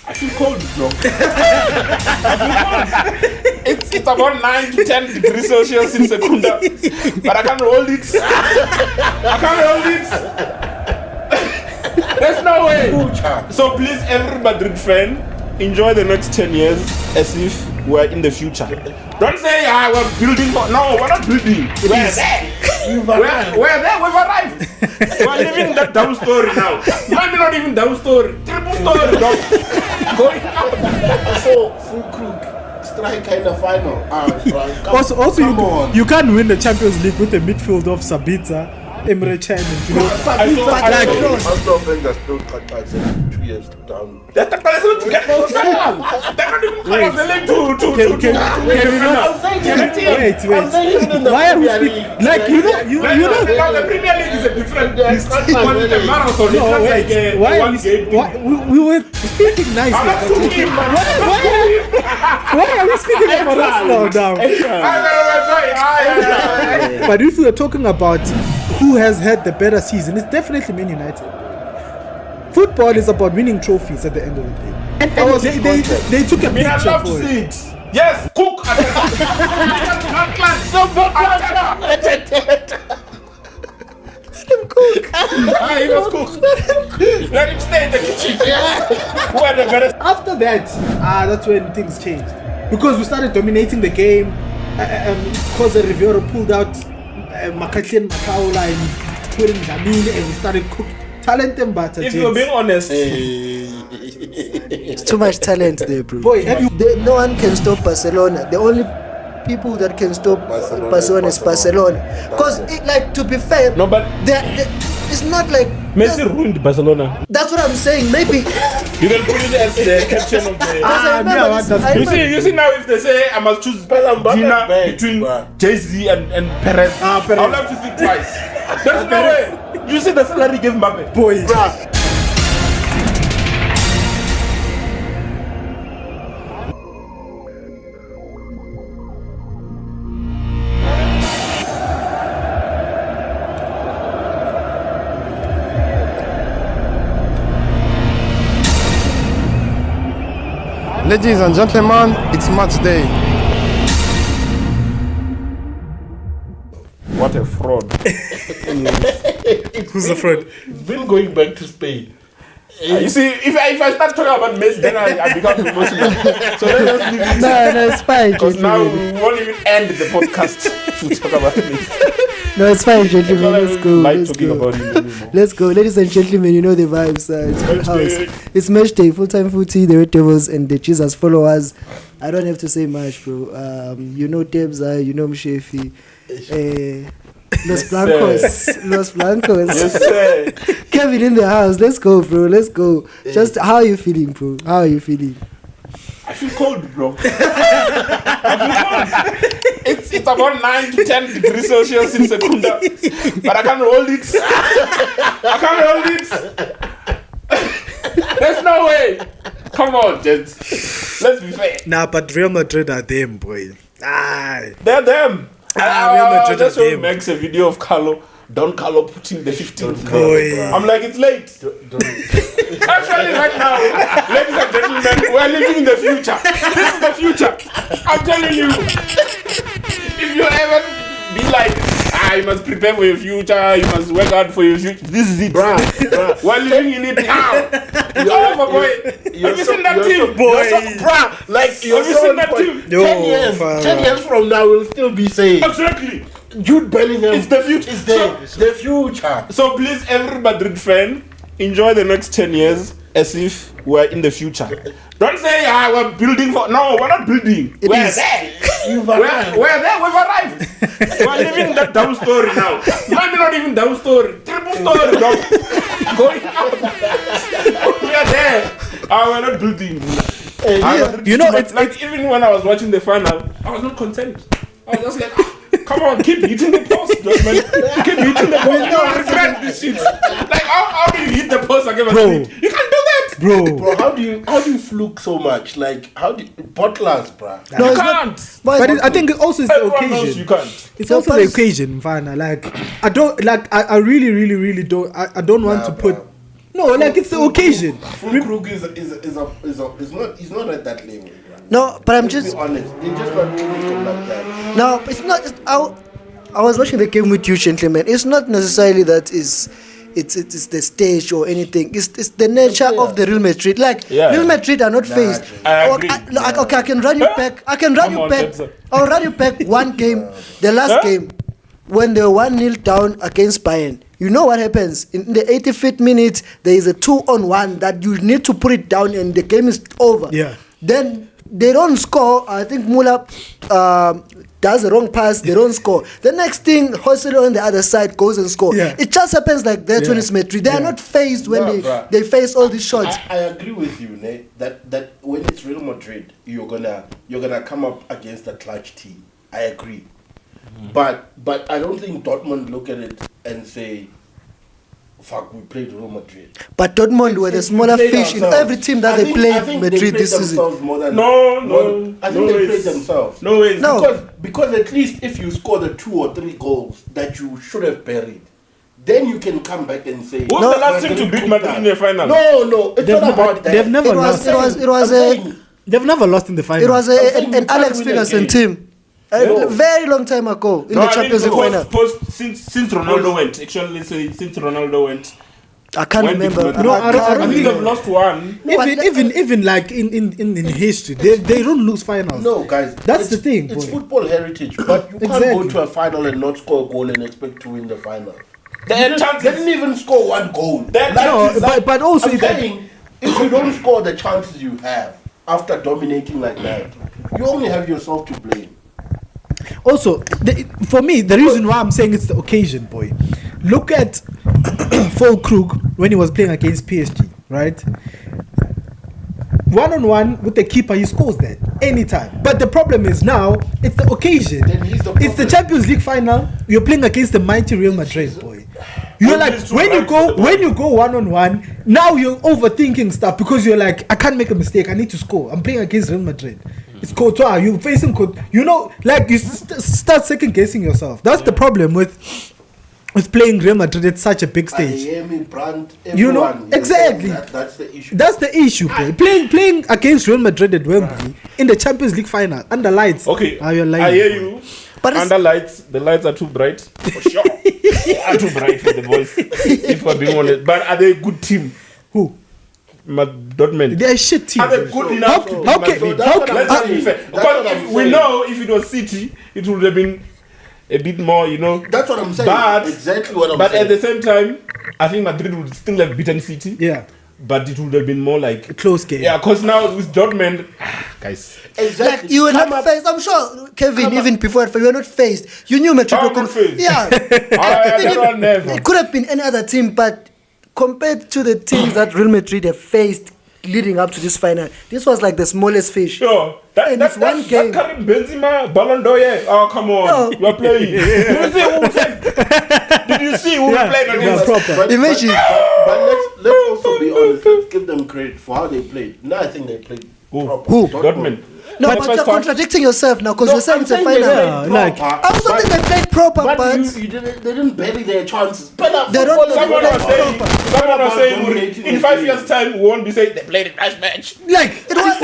I feel cold, bro. It's about 9 to 10 degrees Celsius in Secunda, but I can't hold it. There's no way. So please, every Madrid fan, enjoy the next 10 years as if we're in the future. Don't say, we're building for... No, we're not building. We're there. We're there. We've arrived. We're living that down story now. Maybe not even down story. Triple story, dog. Going up. So, full crook. Striker in the final. Also, you can't win the Champions League with a midfield of Sabitzer, Emre Can, and you know. I still think they're still cut back 2 years down. They're not even close the league to Wait. Why are we speaking? Like, you know. The Premier League is a different beast. It's a marathon. No, wait. We were speaking nicely. Why are we speaking about us now? But if we are talking about who has had the better season, it's definitely Man United. Football is about winning trophies at the end of the day. They took a picture for it. Yes, cook. He was cook. Let him stay in the kitchen. After that, that's when things changed. Because we started dominating the game. Jose Rivero pulled out Makatli Makaula and put in Jamil, and we started cooking. Talent and butter. If you're being honest, it's too much talent there, bro. Boy, no one can stop Barcelona. The only people that can stop Barcelona is Barcelona. Because, to be fair, no, but it's not like Messi ruined Barcelona. That's what I'm saying. Maybe you can put it as the caption of the. You see now, if they say I must choose dinner between Jay-Z and Perez, I'll have to think twice. There's no way. You see the salary gave Mbappe. Boy. Ladies and gentlemen, it's match day. What a fraud. Who's the fraud? Been going back to Spain. You see, if I start talking about Messi, then I become emotional. So let's leave it. No, it's fine. Because now we won't even end the podcast to talk about Messi. No, it's fine, gentlemen. Let's go. Let's go. Ladies and gentlemen, you know the vibes. It's full house. It's match day, full-time footy, the Red Devils and the Jesus followers. I don't have to say much, bro. You know Debza, you know Mshefi. Los Blancos. Yes, sir. Kevin in the house. Let's go, bro. Let's go. Just how are you feeling, bro? How are you feeling? I feel cold, bro. It's about 9 to 10 degrees Celsius in Secunda, but I can't hold it. There's no way. Come on, gents. Let's be fair. Nah, but Real Madrid are them, boy. They're them. Real Madrid just are them. makes a video of Don Carlo putting the 15th. Boy. I'm like, it's late. Actually, right now, ladies and gentlemen, we're living in the future. This is the future. I'm telling you. If you ever be like, you must prepare for your future, you must work hard for your future. This is it. Bruh. We're living in it now. It's over, boy. Have you seen that team? Boy. Have you seen that team? 10 years from now, we'll still be saying. Exactly. Jude Bellingham. It's the future. It's the future. So please, every Madrid fan, enjoy the next 10 years as if we're in the future. Don't say, we're building for... No, we're not building. We're there. We're there. We've arrived. We're living that down story now. Maybe not even down story. Triple story, dog. Going up. We're there. We're not building. You know, it's even when I was watching the final, I was not content. I was just like... Come on, keep hitting the post, man. Keep hitting the post. Don't regret this shit. Like, how do you hit the post again? Bro. You can't do that, Bro, how do you fluke so much? Like, how do you bottlers, bro? No, you it's can't. not. But I think it also is the Everyone knows occasion. you can't. It's also the occasion, Vana. Like, I don't like. I really don't. I don't want to put. No, like it's the occasion. Fulkrug is not at that level. Right? No, but I'm Let's just be honest. They're just not clinical like that. no. It's not. I was watching the game with you, gentlemen. It's not necessarily that it's the stage or anything. It's the nature of the Real Madrid. Like Real Madrid are not faced. I agree. Okay, I can run you back. I'll run you back one game. The last game when they were 1-0 down against Bayern. You know what happens in the 85th minute? There is a 2-on-1 that you need to put it down, and the game is over. Yeah. Then they don't score. I think Muller does the wrong pass. They don't score. The next thing, Joselu on the other side goes and scores. Yeah. It just happens like that when it's Madrid. They are not faced when they face all these shots. I agree with you, Nate, that when it's Real Madrid, you're gonna come up against a clutch team. I agree. But I don't think Dortmund look at it and say, fuck, we played Real Madrid. But Dortmund were the smaller fish in every team that they played Madrid this season. I think they played themselves. No ways. Because at least if you score the 2 or 3 goals that you should have buried, then you can come back and say, who's the last team to beat Madrid in the final? No, it's not about that. They've never lost. They've never lost in the final. It was an Alex Ferguson team. A very long time ago in the Champions League final. Since Ronaldo went, actually, since Ronaldo went, I can't remember. No, I I think they've lost one. Even like in history, they don't lose finals. No, guys, that's the thing. It's football heritage, but you can't go to a final and not score a goal and expect to win the final. They didn't even score one goal. But also, if you don't score the chances you have after dominating like that, you only have yourself to blame. Also, for me, the reason why I'm saying it's the occasion, boy. Look at Fulkrug when he was playing against PSG, right? 1-on-1 with the keeper, he scores that anytime. But the problem is now, it's the occasion. It's the Champions League final. You're playing against the mighty Real Madrid, boy. You're like, when you go 1-on-1, now you're overthinking stuff because you're like, I can't make a mistake. I need to score. I'm playing against Real Madrid. It's Courtois. You're facing Courtois. You know, like you start second guessing yourself. That's the problem with playing Real Madrid at such a big stage. You know, exactly. That's the issue. That's the issue, boy. Playing against Real Madrid at Wembley in the Champions League final under lights. Okay, you're lying, I hear you. But under lights, the lights are too bright for sure. They are too bright for the boys, if we're being honest. But are they a good team? Who? Dortmund. They're a shit team. Are they good enough? Because we know if it was City, it would have been a bit more, you know. That's what I'm saying. Exactly what I'm saying. But at the same time, I think Madrid would still have beaten City. Yeah. But it would have been more like a close game. Yeah, because now with Dortmund, guys. Exactly. Like you were not faced. I'm sure, Kevin, even before you were not faced. You knew Madrid were not faced. Yeah. It could have been any other team, but compared to the teams that Real Madrid have faced leading up to this final, this was like the smallest fish. Sure. That's one game. That Karim Benzema, Ballon d'Or, oh come on, you are playing. Did you see who played against? Imagine. But let's also be honest. Let's give them credit for how they played. No, I think they played proper. Who? Dortmund. No, but you're contradicting yourself now because you're saying it's a final. I also think they played proper, but they didn't bury their chances. Someone was saying in 5 years' time we won't be saying they played a nice match. Like it was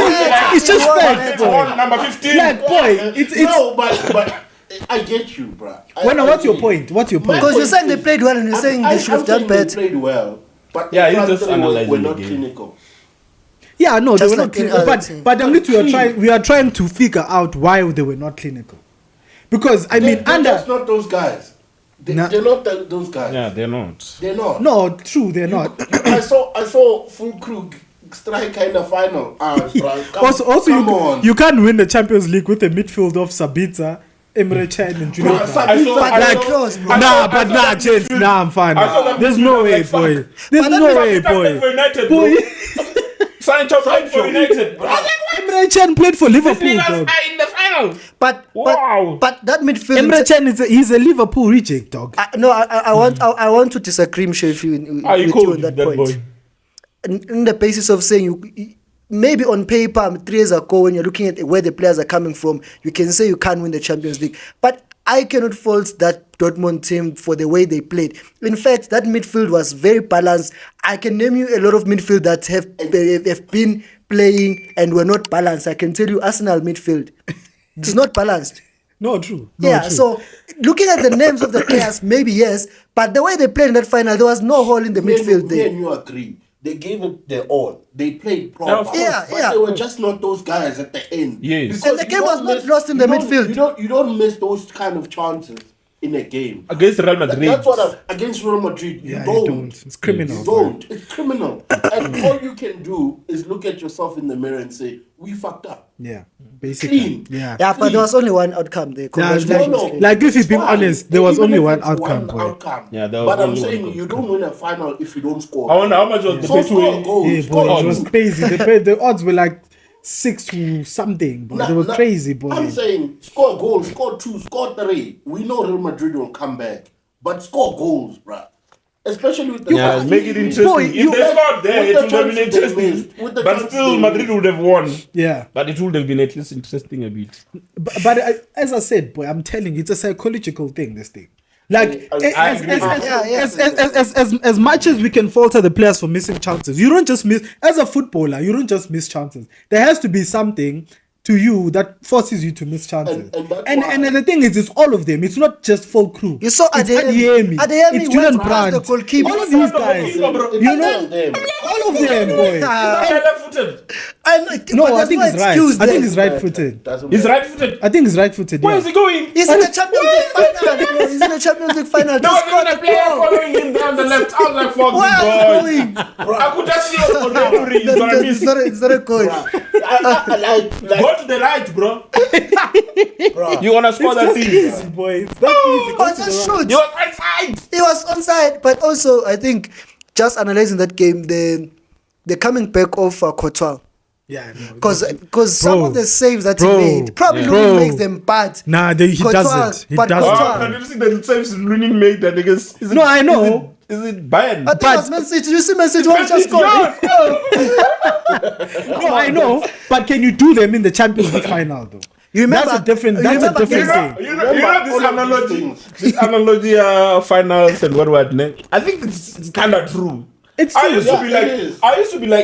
it's just fact. Number 15. Like boy, it's no, but I get you, bro. What's your point? Because you're saying they played well and you're saying they should have done better. They played well, but yeah, he's just analyzing we're not the game. Clinical. Yeah, no, they were not clinical. But we are trying to figure out why they were not clinical. Because they're just not those guys. They're not those guys. Yeah, they're not. They're not. No, true, they're not. I saw Fulkrug strike in the final. Come on. You can't win the Champions League with a midfield of Sabitzer, Emre Can and Julian. I'm fine. There's no way, boy. There's no way, boy. Sancho played for United. Emre Can played for Liverpool. These niggas are in the final. But that midfield. Emre Can he's a Liverpool reject, dog. I want to disagree, Mshe, with you on that point. Boy. In the basis of saying you maybe on paper 3 years ago when you're looking at where the players are coming from, you can say you can't win the Champions League. But I cannot fault that Dortmund team for the way they played. In fact, that midfield was very balanced. I can name you a lot of midfield that have been playing and were not balanced. I can tell you Arsenal midfield. It's not balanced. No, true. True. So looking at the names of the players, maybe yes, but the way they played in that final, there was no hole in the midfield there. And you agree. They gave it their all. They played proper. Yeah, of course. But they were just not those guys at the end. Yes. Because And the game was not lost in the midfield. You don't miss those kind of chances in a game. Against Real Madrid. That's what against Real Madrid. You don't. It's criminal. You don't. It's criminal. And all you can do is look at yourself in the mirror and say, we fucked up. Yeah, basically. Clean. Yeah. Yeah, but there was only one outcome there. Congratulations. No. Like, if you're being Fine. honest, there was Even only if one it's outcome, boy. Yeah, there was but I'm only one saying outcome. you don't win a final if you don't score. I wonder how much was the So bet score win? goals. Yeah, Score boy, it was goals. crazy. The odds were like 6 to something, boy. They were crazy, boy. I'm saying score goals, score 2, score 3. We know Real Madrid will come back, but score goals, bruh. Especially with the Yeah, make it interesting. Boy, if you- they scored there, with it the would have been chances they interesting. missed, with the But chances still, they Madrid missed. would have won. Yeah. But it would have been at least interesting a bit. But as I said, boy, I'm telling you, it's a psychological thing, this thing. Like, I agree. as much as we can falter the players for missing chances, you don't just miss, as a footballer, you don't just miss chances. There has to be something to you that forces you to miss chances. And that's And why- the thing is, it's all of them. It's not just full crew. You saw it's Adeyemi. Adeyemi it's went Julian past Brandt. the goalkeeper. All of these guys. You know, them. all of them, boy. Left-footed. No, I think he's right. I think he's right-footed. He's right-footed. I think he's right-footed. Where Yeah. is he going? He's in the Champions League final. Bro. He's in the Champions League final. No, Just there's a player following him down the left. I was like, fuck Where this are boy. you going? I could just see on the referee. He's gonna It's miss. not a goal. Go to the right, bro. You wanna score that thing? Easy, boy. It's that easy. But just shoot. You was outside. He was onside, but also I think just analyzing that game, the coming back of Courtois, Yeah, no. because some Bro. of the saves that Bro. he made probably Bro. Lunin makes them bad. Nah, he Courtois, doesn't. He but doesn't. Courtois- Can you see the saves Lunin made that niggas? Is it- No, I know. Is it Bayern? I think it was Man City. You see Man City Man one just City, scored. No, I know. But can you do them in the Champions League final, though? You remember? That's a different. you That's a remember different Gabriel- thing. You know this all of these analogy, things. this analogy finals and what ne? I think it's kind of true. It's I true. used to Yeah, be it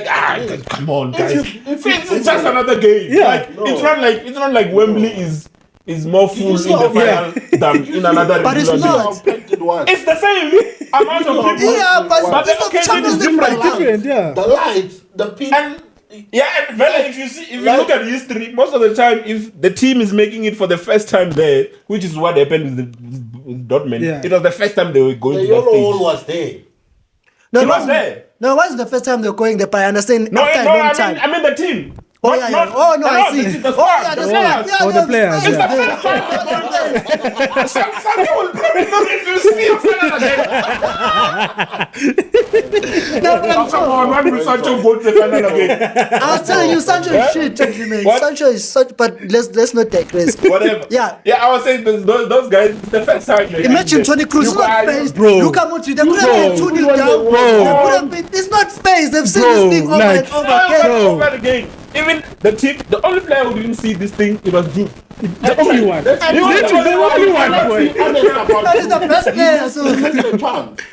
like, is. come on, guys. if It's just another game. Yeah. Like, it's not like Wembley is more full in see the how final than in another. But it's regular not. game. It's the same amount of people. Yeah, but But this the is occasion Champions is League different. final. Different, yeah. The lights, the people. And and Vela, if you look at history, most of the time, if the team is making it for the first time there, which is what happened with Dortmund, Yeah. it was the first time they were going The to that yellow wall stage. was there. No, It it was wasn't. there. No, it wasn't the first time they were going there, but I understand No, after no, a long time. I mean the team. Oh, yeah, yeah. Oh, no, I see. The Oh, squad, yeah, the the players. players. Oh, the players, It's yeah. the first time. Some people will probably not if you see a final again. No, but I'm Come sure. on, when will Sancho go to the final again? I was telling you, Sancho is shit, gentlemen. What? Sancho is such, but let's not digress. Whatever. Yeah. Yeah, I was saying those guys, it's the first time. they Imagine had Toni it. Kroos You is not guys- phased. Bro. Luka Modric, they could have been 2-0 down. Bro. They could have been. It's not phased. They've seen Bro, this thing over like- and over Over again. and over again. Even the team, the only player who didn't see this thing, it was Jude. The only one. He was The only one, boy. That is the best player. So.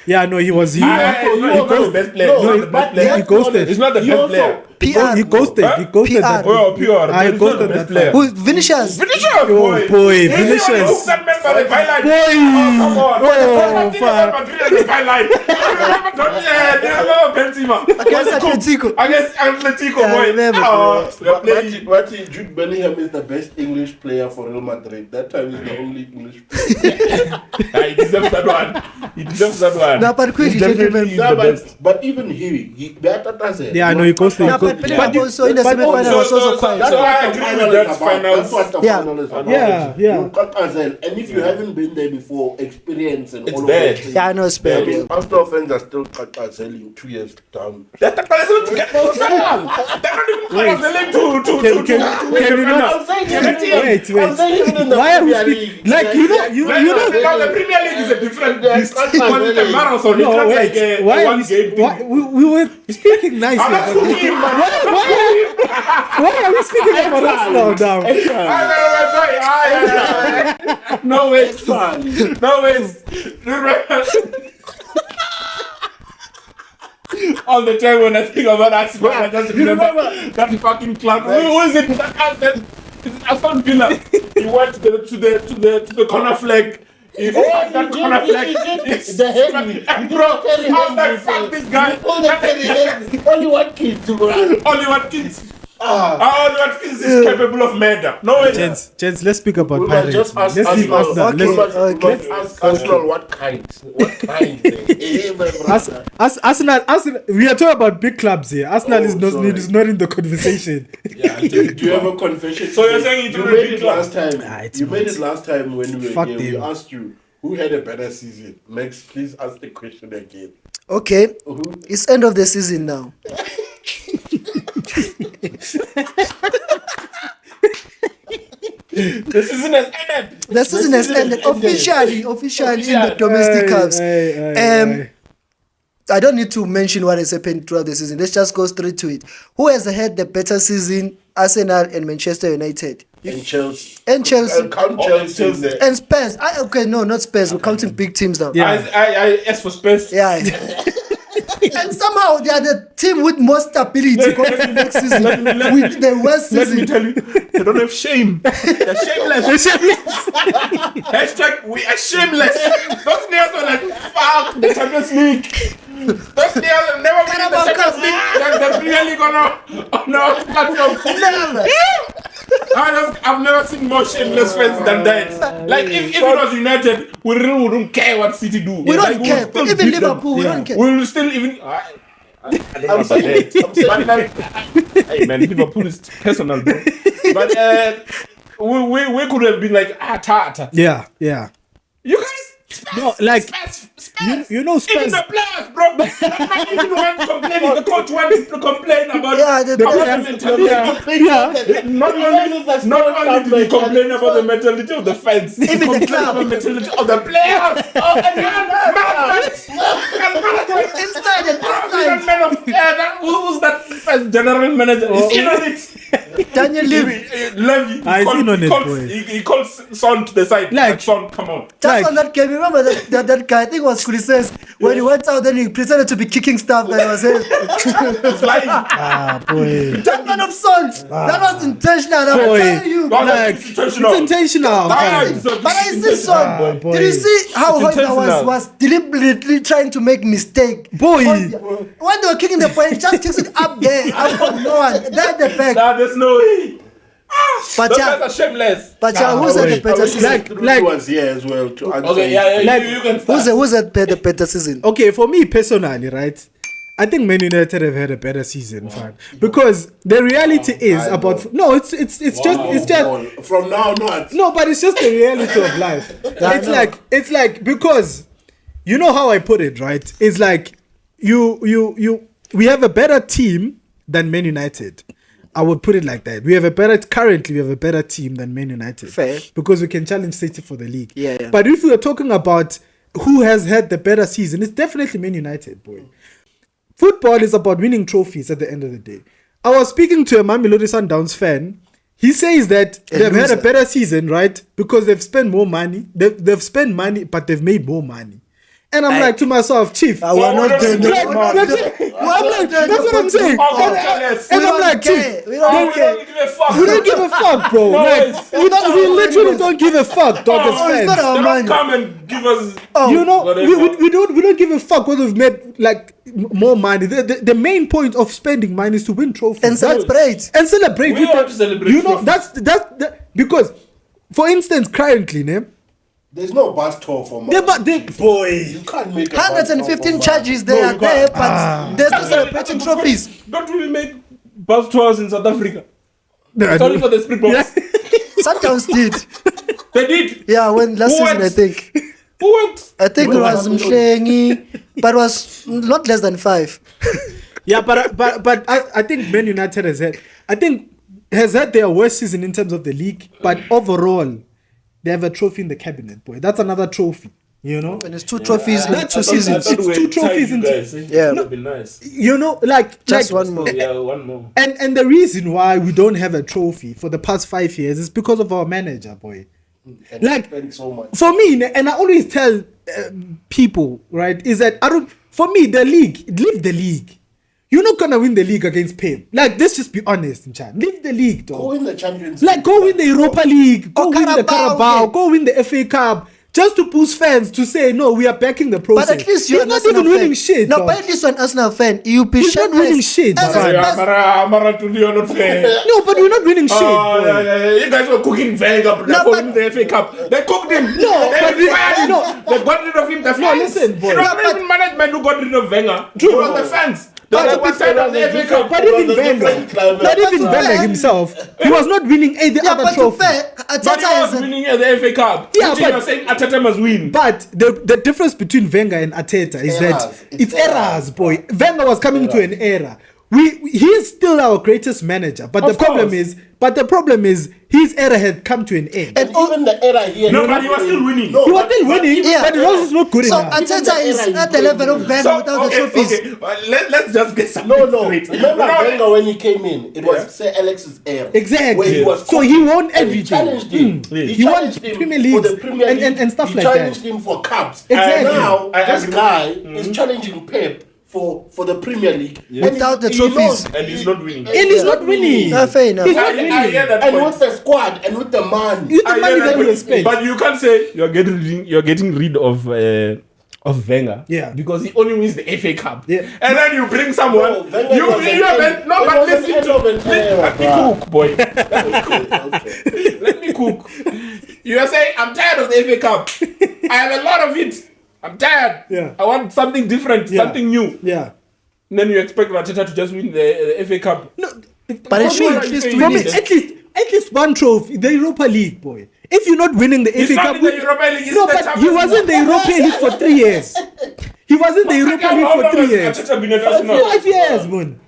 Yeah, no, he was. He He's not the best player. He's not the best player. he ghosted. He's not the best player. PR. He ghosted. Huh? He ghosted. PR. that. Oh, pure. I He's not ghosted the best that player. Who? Vinicius. Vinicius, boy. boy, He's the one who Vinicius. hooked that man by the byline. Boy. Oh, come on. Oh, Think about Madrid and the byline. They remember Benzema. Against Atletico. Against Atletico, Yeah, I boy. remember, Oh, we're playing. Jude Bellingham is the best English player for Real Madrid. That time he's the only English player. He deserves that one. He deserves that one. No, but quickly, He's definitely gentlemen. the best. But even he better does it. Yeah, I know he ghosted. Yeah, but Bellingham also in the but semi-final was also quiet. That's So I what the agree final with is that about. finals. That's what the Yeah. final is about. Yeah, yeah. You got Azel, and if you haven't been there before, experience and It's all bad. of that. Yeah, I know it's I bad. mean, Arsenal fans are still cut Azel in 2 years down. They're not even close the link Can we not? I'm saying Wait, wait. I'm saying even in the Why are we Premier speaking? League, Like, you know. the Premier League is a different Yeah, beast. it's It's not a really- marathon. It's No, not wait. like a Why are one game we? thing. Why, we were speaking nicely. I'm not about cooking it. him, man. Why are we speaking about Arsenal now? No way. No way. All the time when I think about Arsenal, I just remember that fucking club. Who is it? Aston Villa. He went to the corner flag. He that corner flag. The head. Bro, how the fuck this guy? Only one kid to run. Only one kids. Only one kids is capable of murder. No way. Gents, let's speak about We Pirates. must just ask Let's leave Arsenal. Arsenal. Let's ask Arsenal what kind. Arsenal, we are talking about big clubs here. Arsenal is not in the conversation. Yeah, do you have a confession? So you're saying you made it last time. it's You made not. it last time when we were Fuck here. We them. asked you who had a better season. Max, please ask the question again. Okay, it's end of the season now. The season has ended. The season has ended officially in the domestic cups. I don't need to mention what has happened throughout the season. Let's just go straight to it. Who has had the better season? Arsenal and Manchester United. And Chelsea. And Chelsea. Count Chelsea in there. And Spurs. Okay, no, not Spurs. We're counting big teams now. Yeah. I asked for space. Yeah. And somehow they are the team with more stability going to the next season. With the worst Let me season. tell you, they don't have shame. They're shameless. Hashtag we are shameless. Those niggas were like, fuck the Champions League. Those niggas have never been in the Champions League. They're really gonna platform. Never. I've never seen more shameless fans than that. Like if it was United, we really wouldn't care what City do. We Like, don't care. we'll still Even beat them. Liverpool, we don't care. We will still even. I don't know about that. But like, hey man, Liverpool is personal, bro. But we could have been like ta. Yeah. You guys. No, like, Spurs. you know Spurs. Even the players, bro. Not even one complaining. The coach wants to complain about Yeah, the our players. mentality. Not only did he complain about the mentality of the fans, he Even the complained club. about the mentality of the players. Inside and outside. Man of who's that general manager? He's in on it. Daniel Levy. Levy. He's in on it, boy. He calls Son to the side. Like- Son, come on. Just on that game, remember that guy, I think it was Kulises, when he went out, then he pretended to be kicking stuff that was him. He's lying. Boy. That man of sons, that was intentional, I'm Boy. telling you. God, Like, it's intentional. it's intentional. That fam. is But I see son. boy. Did you see how It's Hoyner intentional. was deliberately trying to make mistake? Boy. When they were kicking the ball, he just kicks it up there, up from no one. They're the back. Nah, there's no way. But Those yeah, guys are shameless. but yeah, who's had the better season? Like was here as well to answer. Okay, yeah, Like- you can start. Who's had the better season? Okay, for me personally, right? I think Man United have had a better season, fam. Because the reality is I about know. no, it's just From now on. no, but it's just the reality of life. It's like because you know how I put it, right? It's like we have a better team than Man United. I would put it like that. We have a better team than Man United. Fair. Because we can challenge City for the league. Yeah. But if we are talking about who has had the better season, it's definitely Man United, boy. Football is about winning trophies at the end of the day. I was speaking to a Mamelodi Sundowns fan. He says that they've had a better season, right? Because they've spent more money. They've spent money, but they've made more money. And I'm like to myself, Chief. We're not there. Like, that's what I'm saying. And I'm like, Chief, We don't care. we don't give a fuck, bro. No, Like, it's we literally don't give a fuck, dog. Oh, As it's not fans. our They don't money. come and give us. You know, Whatever. we don't give a fuck whether we've made like more money. The main point of spending money is to win trophies And celebrate. and celebrate. We with want the- to celebrate You know, trophies. that's because, for instance, currently, There's no bus tour for they boy. You can't make a bus tour 115 for charges No, they are you there, can't. but there's no celebrating trophies. Don't we make bus tours in South Africa? No, Sorry for the Springboks. Sundowns did. They did. Yeah, when last Who season, I went? think. Who went? I think it was Mshlengi, but it was not less than 5. Yeah, but I think Man United has had their worst season in terms of the league, but overall they have a trophy in the cabinet, boy. That's another trophy. You know, And it's 2 trophies in That's 2 seasons. it's 2 trophies in Yeah. That'd be nice. you know, Just like, one more. Yeah, one more. And the reason why we don't have a trophy for the past 5 years is because of our manager, boy. And Like, spend so much. For me, and I always tell people, right, is that for me, the league, leave the league. You're not gonna win the league against Pep. Like, let's just be honest, Chan. Leave the league, dog. Go in the Champions Like, League. go win the Europa League, go Or win the Carabao, Carabao, yeah. go win the FA Cup, just to boost fans to say, no, we are backing the process. But at least you're He's an not Arsenal even winning fan. shit. No, dog. but at least you're an Arsenal fan. You'll be He's not winning shit, As man. a- Yeah, as- Mara to not fair. No, but you're not winning shit. Oh, boy. yeah. You guys were cooking Wenger No, for but- him the FA Cup. They cooked him. No, they but fired him. no. They got rid of him. The fans. listen, boy. It was No, not even management who got rid of Wenger. It was the fans. They But were to be fed of the FA Cup. But It even was a Wenger, different climate. not even But to Wenger fair- himself, he was not winning any Yeah, other but to trophy. fair, But he Arteta was is winning the FA Cup. Yeah, Which but- you're saying Arteta must win. But the difference between Wenger and Arteta is that errors. it's It's errors, boy. Wenger was coming to an era. He is still our greatest manager, but Of the problem course. is his era had come to an end. And even the era here. No, but he was still winning. No, He was but- still winning, even Yeah. but it was not good So enough. Arteta is Even the at the era level of you- Wenger without the trophies. Let's just get some. No. straight. Remember No, Wenger when he came in? It was Yeah. Sir Alex's era. Exactly. Where he was So he cooking, won and everything. He challenged him. Mm. He He won challenged him Premier for Leagues the Premier and- League. and stuff he like that. challenged him for cups. Exactly. And now I this agree. guy is challenging Pep for the Premier League. Yeah. And Without the he trophies. knows- And he's not winning. And he's not winning. Ah, fair enough. He's not I winning. hear that And point. with the squad and with the money. With the I money hear that we point. spent. But you can't say you're getting rid of Wenger. Yeah. Because he only wins the FA Cup. Yeah. And then you bring someone. No, Wenger you was an haven't. end- No, it but was an listen end of an to. era, Let me bruh. cook, boy. Let me cook. You are saying I'm tired of the FA Cup. I have a lot of it. I'm tired. Yeah. I want something different, Yeah. something new. Yeah. And then you expect Arteta to just win the FA Cup. No, But it for should me, at least for win me, it. at least one trophy, the Europa League, boy. If you're not winning the He's FA not Cup, in the Europa League, he's no, in the but he Champions was in the Europa League for 3 years. He was in the Europa League How for long 3 has years. Arteta been at Arsenal? 5 years, man.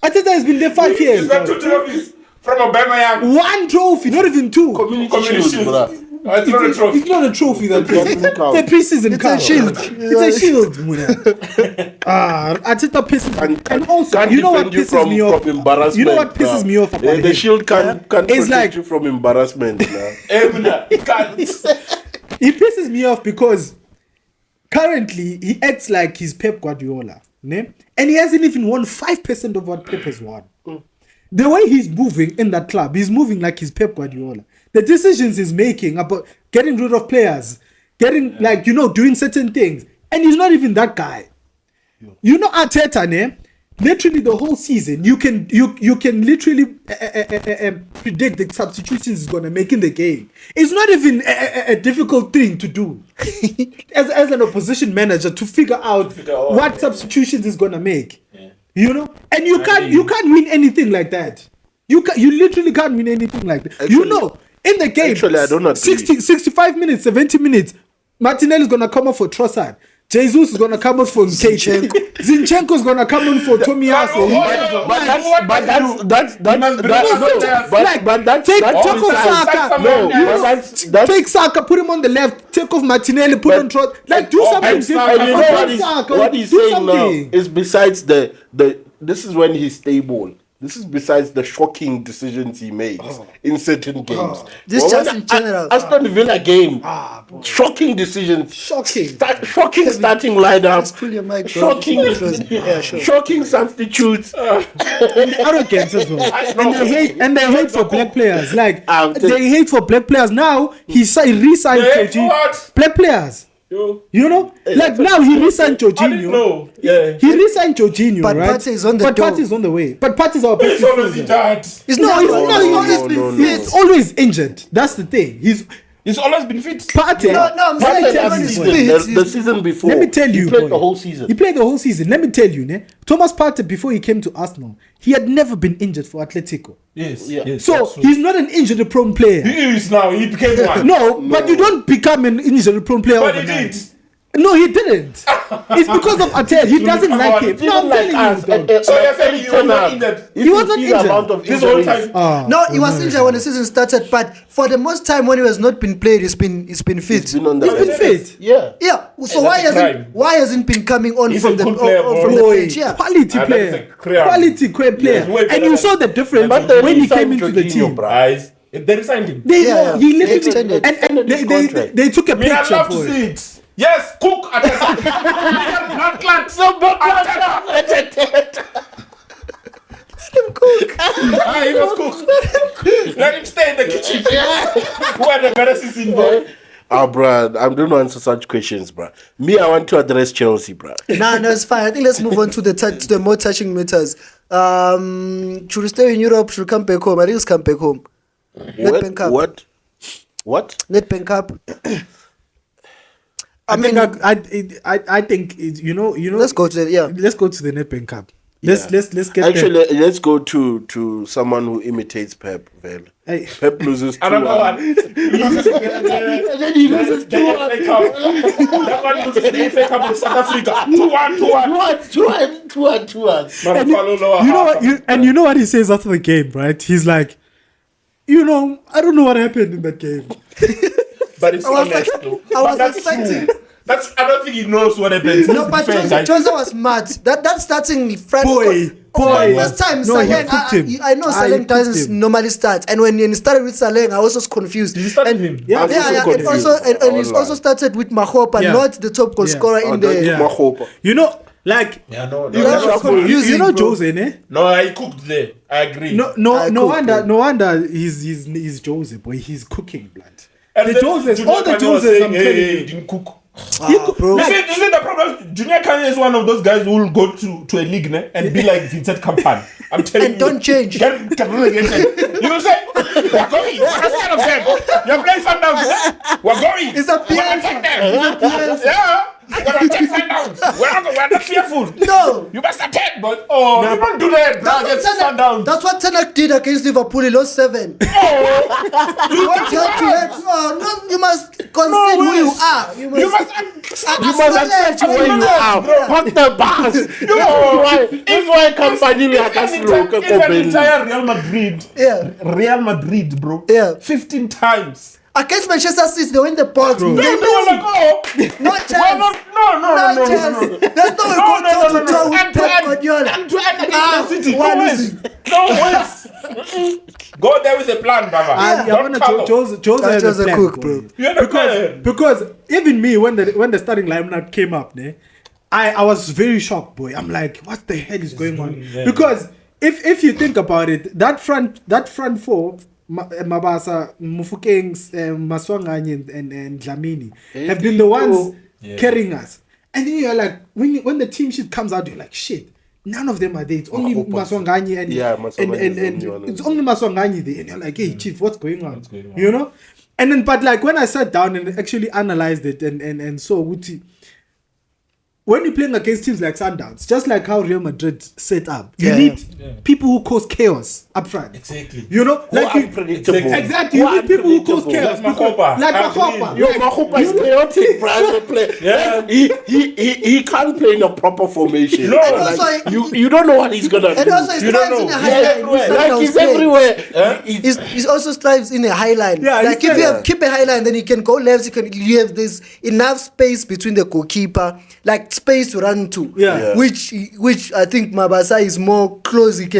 Arteta has been there 5 years. He's got bro. 2 trophies from Aubameyang. One trophy, not even 2. Community Shield, bruh. It's not a trophy. It's not a trophy that count. the preseason It's count. a shield. It's a shield. Muna. Arteta pisses. And also, Can't you know what defend you pisses me off? from embarrassment. You know what pisses bruh. me off about The him? shield can't It's protect like- you from embarrassment. Nah. Emina, he can't. He pisses me off because currently he acts like he's Pep Guardiola, ne? And he hasn't even won 5% of what Pep has won. The way he's moving in that club, he's moving like he's Pep Guardiola. The decisions he's making about getting rid of players, doing certain things, and he's not even that guy. You know Arteta, ne? Literally the whole season, you can literally predict the substitutions he's gonna make in the game. It's not even a difficult thing to do as an opposition manager to figure out what substitutions he's gonna make. Yeah. You know, and you can't win anything like that. You literally can't win anything like that. In the game, Actually, I don't agree. 65 minutes, 70 minutes, Martinelli's gonna come off for Trossard. Jesus is gonna come on for Zinchenko. Zinchenko is gonna come on for Tomiyasu. Take Saka, put him on the left. Take off Martinelli, put on Trossard. Like do something different. And you know Saka, what he's do saying now something. is besides the this is when he's stable. This is besides the shocking decisions he makes in certain games. This just in general. Aston Villa game. Shocking decisions. Shocking. Shocking starting lineup. Pull your mic, bro. Shocking. Yeah, sure. Shocking substitutes. Arrogance as well. And they hate for black players. Like I'm they hate for black players. Now he re-signed They hate Jorginho. what? Black players. You know, like now he re-signed I didn't Jorginho. know. Yeah. He re-signed Jorginho, But right? Partey is on the but door. Partey is on the way. But Partey is our best It's always midfielder. that. He's No, he's no, always no, been no, fit. He's always injured. That's the thing. He's always been fit. Partey. No, I'm let me saying tell that you, is boy. fit. The season before. Let me tell you, He played boy. the whole season. He played the whole season. Let me tell you, ne? Thomas Partey, before he came to Arsenal, he had never been injured for Atletico. Yes. Yeah. Yes. So that's true. he's not an injury-prone player. He is now. He became one. No, but you don't become an injury-prone player But he overnight. did. No, he didn't. It's because of Atel. He doesn't like him. No, I'm telling you. Dog. So you're saying he was not injured? He was not injured. This whole time? No, he was injured when the season started, but for the most time when he has not been played, he's been fit. He's been fit. Yeah. Yeah. So why hasn't been coming on He's from a the good player, from the bench? Yeah. Quality player. Yes, And you saw the difference when he came into the team. They resigned him. He literally extended. and they took a I mean, I picture love to for see it. it. Yes, cook at blood clot. So blood clot. Let him cook. He was cook. Let him stay in the kitchen. Where the embarrassing in there. Bruh, I don't answer such questions, bruh. Me, I want to address Chelsea, bruh. No, it's fine. I think let's move on to the more touching matters. Should we stay in Europe? Should we come back home? I think let's come back home. Nedbank Cup. What? Nedbank Cup. I think you know. Let's go to Let's go to the Nedbank Cup. Let's get actually there. Let's go to someone who imitates Pep. Well, Hey. Pep loses 2-1. And then he loses 2-1. That one loses the FA Cup in South Africa. 2-1. You know what he says after the game, right? He's like, I don't know what happened in that game. But it's honest, though. I was That's expecting. true. I don't think he knows what happened. No, but Jose was mad. That starting front. Boy. First time, No, he Saleng, cooked him. I know Saleng He doesn't cooked him. normally start, and when he started with Saleng, I was just confused. You started him. Yeah. I was also And confused. also, and he's also started with Mahopa, Yeah. not the top goal scorer in the. Yeah. Mahopa. Yeah, no. That's confusing, You know bro. Jose, ne? No, he cooked there. I agree. No wonder he's Jose, boy. He's cooking, blood. And The then Joses, Junior all the Kanye was Joses, saying, I'm telling you. he didn't cook. Bro. You see the problem? Junior Kanye is one of those guys who will go to a league and be like Vincent Kompany. I'm telling you. And don't change. Can relegation. You will say, we're going. What kind of game? You're playing Sundowns. We're going. It's a We're gonna take them. Yeah. We're going to take Sundowns. We're not fearful. No. You must attack, but you don't do that. That's what Tenak did against Liverpool. He lost 7. What you must concede who you are. You must acknowledge where you are. Fuck the bus. If I Kompany even entire Real Madrid. Yeah. Real Madrid, bro. Yeah. 15 times. Against Manchester City, they win the box. They were like, No chance. No chance. There's no way go toe to toe with Pep Guardiola. End-to-end against City. one No is- ways. No ways. Go there with a plan, Baba. Jose has Jose a plan, cook, boy. bro. You had a plan. Because even me, when the starting lineup came up, I was very shocked, boy. I'm like, what the hell is going on? Yeah. Because if you think about it, that front four, Mabasa, Mufukeng, Maswanganye, and Dlamini, have been the ones carrying us. And then you're like, when the team sheet comes out, you're like, shit. None of them are there. It's only Maswanganye and it's only Maswanganye there. And you're like, hey, chief, what's going on? You know? And then, but like when I sat down and actually analyzed it and saw Wuti, when you're playing against teams like Sundowns, just like how Real Madrid set up, you need people who cause chaos up front. Exactly. You know, like unpredictable. Exactly. You need people who cause chaos. Like Mahopa. Mahopa is chaotic, bro. As a player. Yeah. He can't play in a proper formation. No. And also, You don't know what he's gonna do. And also, he You don't strives in know. a high line. Like he's everywhere. He also strives in a high line. Yeah, like he's if you keep a high line, then you can go left. You have this enough space between the goalkeeper, like space to run to. Yeah. Which I think Mabasa is more close. He's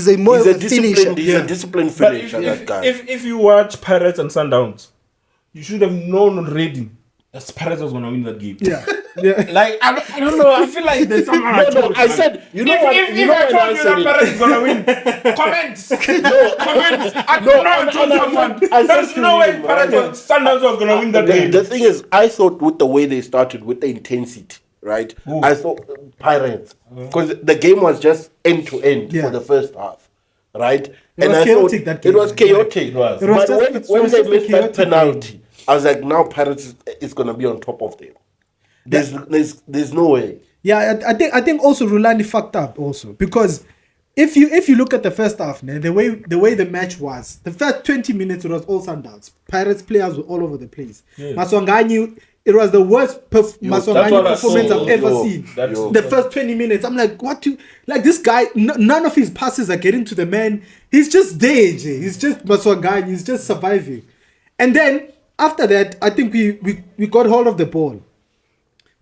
a more He's of a a finisher. disciplined But finisher, that guy. if you watch Pirates and Sundowns, you should have known already that Pirates was gonna win that game. Yeah. Like I don't know. I feel like there's something I told I said, you know if, what? If you know I when told I you said that it. Pirates is gonna win, comments. I told someone. I There's said no to way him, Pirates or Sundowns was gonna win that game. The thing is, I thought with the way they started, with the intensity, right? I thought Pirates, because the game was just end to end for the first half, right? It was chaotic, that game. It was chaotic. It was. It was But just- when it was they just a missed that chaotic penalty, I was like, now Pirates is gonna be on top of them. There's no way. Yeah, I think also Rulani fucked up also, because if you look at the first half, the way the match was, the first 20 minutes it was all Sundowns. Pirates players were all over the place. Yeah. Maswanganyi, it was the worst that's what Maswangani I performance saw. I've ever seen. The first 20 minutes, I'm like, this guy, none of his passes are getting to the man. He's just there, Jay. He's just Maswangani. He's just surviving. And then after that, I think we got hold of the ball.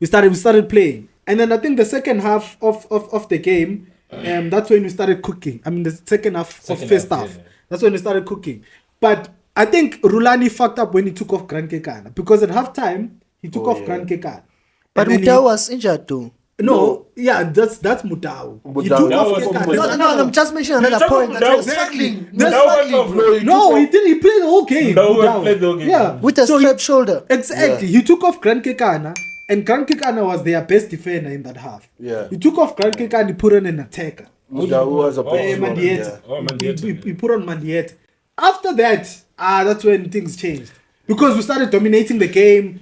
We started playing. And then I think the second half of the game, that's when we started cooking. I mean, the second half of first half. Yeah. That's when we started cooking. But I think Rulani fucked up when he took off Gran Kekana. Because at halftime, he took off Gran Kekana. But Mutau was injured too. No, yeah, that's Mutau. He took off Kekana. No, I'm just mentioning another point. Exactly. No, he didn't. He played the whole game. Mutau played the whole game. Yeah. With a strap shoulder. Exactly. Yeah. He took off Gran Kekana. And Gran Kekana was their best defender in that half. Yeah. He took off Gran Kekana and he put on an attacker. Mutau was a He put on Mandieta. After that, that's when things changed. Because we started dominating the game.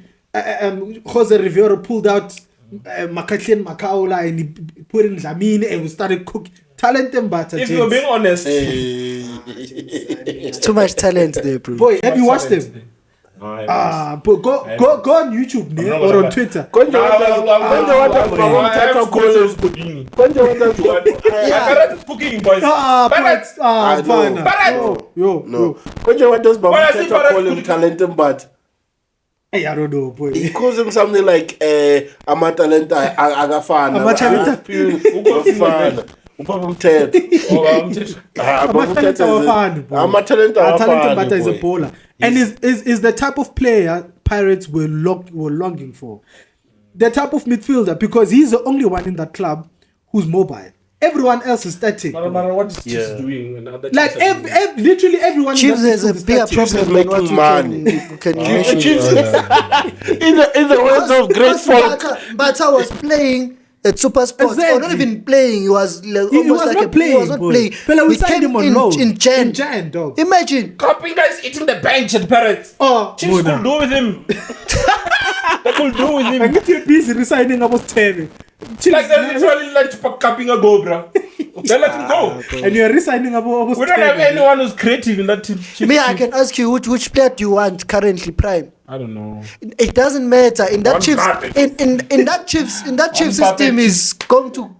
Jose Rivera pulled out Makatli Makaula and he put in Lamine and we started cooking. Talent and butter. If you're being honest. It's too much talent there, bro. Boy, have you watched them? Go on YouTube or on Twitter. Cooking boys. No. What does Babuteta call him talented but? Hey, I don't know, boy. He calls him something like Amatalenta Agafana. Amatalenta. Amatalenta is a bowler. And is the type of player Pirates were longing for. The type of midfielder, because he's the only one in that club who's mobile. Everyone else is static. No matter what Chiefs is doing. Like literally everyone. Chiefs has a bigger problem than what you can in the words of great folk. Bata was playing at Super Sports, or not even playing. He was not playing. We signed him on loan in Jan, dog. Imagine. Kapinga is eating the bench at Pirates. Chiefs could do with him. They could do with him. I get you busy resigning about 10. Like they literally let Kapinga go, bro. They let him go. And you're resigning about we don't have anyone who's creative in that team. I can ask you which player do you want currently prime? I don't know. It doesn't matter. In that Chiefs system is going to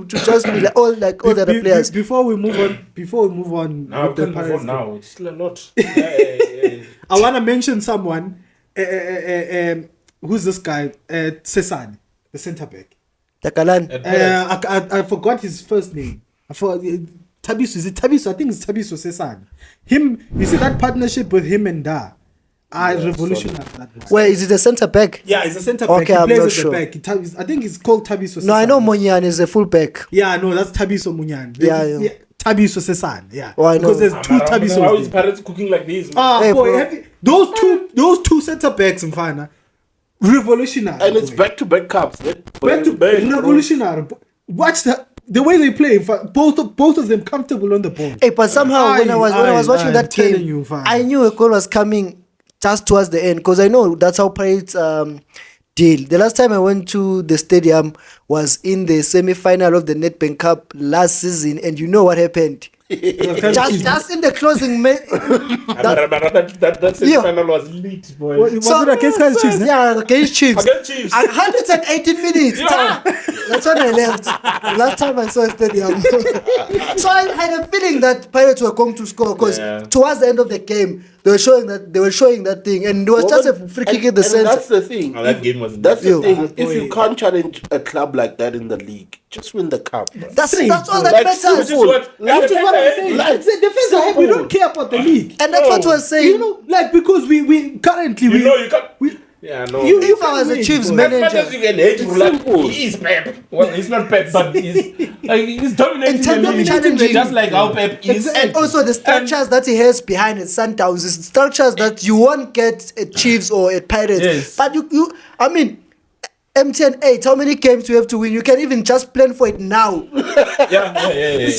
just be like all the other players. Before we move on now, with the Pirates. Now it's still a lot. I want to mention someone. Who's this guy? Cesani, the centre back. Takalan. I forgot his first name. Tabiso. Is it Tabiso? I think it's Tabiso Cesani. Him. You see that partnership with him and Da. Revolutionary. Where is it a centre back? Yeah, he's a centre back. Okay, he plays I'm not at sure. the back. I think it's called Tabiso Cesani. No, I know Monyan is a full back. Yeah, no, that's Tabiso Munyan. Yeah. Tabiso Cesani. Yeah. Oh, I know. Because there's two Tabisos. How is Pirates cooking like this? Boy, those two centre backs in Fana. Revolutionary. And it's back-to-back cups. Back-to-back. Revolutionary. Watch the way they play. Both of them comfortable on the ball. Hey, but somehow when I was watching that game, I knew a goal was coming just towards the end because I know that's how Pirates deal. The last time I went to the stadium was in the semi-final of the Nedbank Cup last season, and you know what happened. just in the closing that semi-final was lit, boy. Was it against Chiefs? Yeah, against Chiefs. 118 minutes. Yeah. That's when I left. Last time I saw a stadium. So I had a feeling that Pirates were going to score because towards the end of the game they were showing that thing, and it was just a free kick in the center. That's the thing. That game wasn't. That's the thing. If you can't challenge a club like that in the league, just win the cup. Bro. That's all that matters. Which is what I'm saying. It's a defensive. We don't care about the league. And that's what we're saying. You know, like because we currently you can't. Yeah, no. If I was a Chiefs manager, as you can hate Rulani, he is Pep. Well, he's not Pep, but he's dominating the league, just like how Pep is. And also the structures that he has behind his Sundowns is structures that you won't get at Chiefs or at Pirates. Yes. But I mean, MTN 8, how many games do you have to win? You can even just plan for it now. Yeah. That's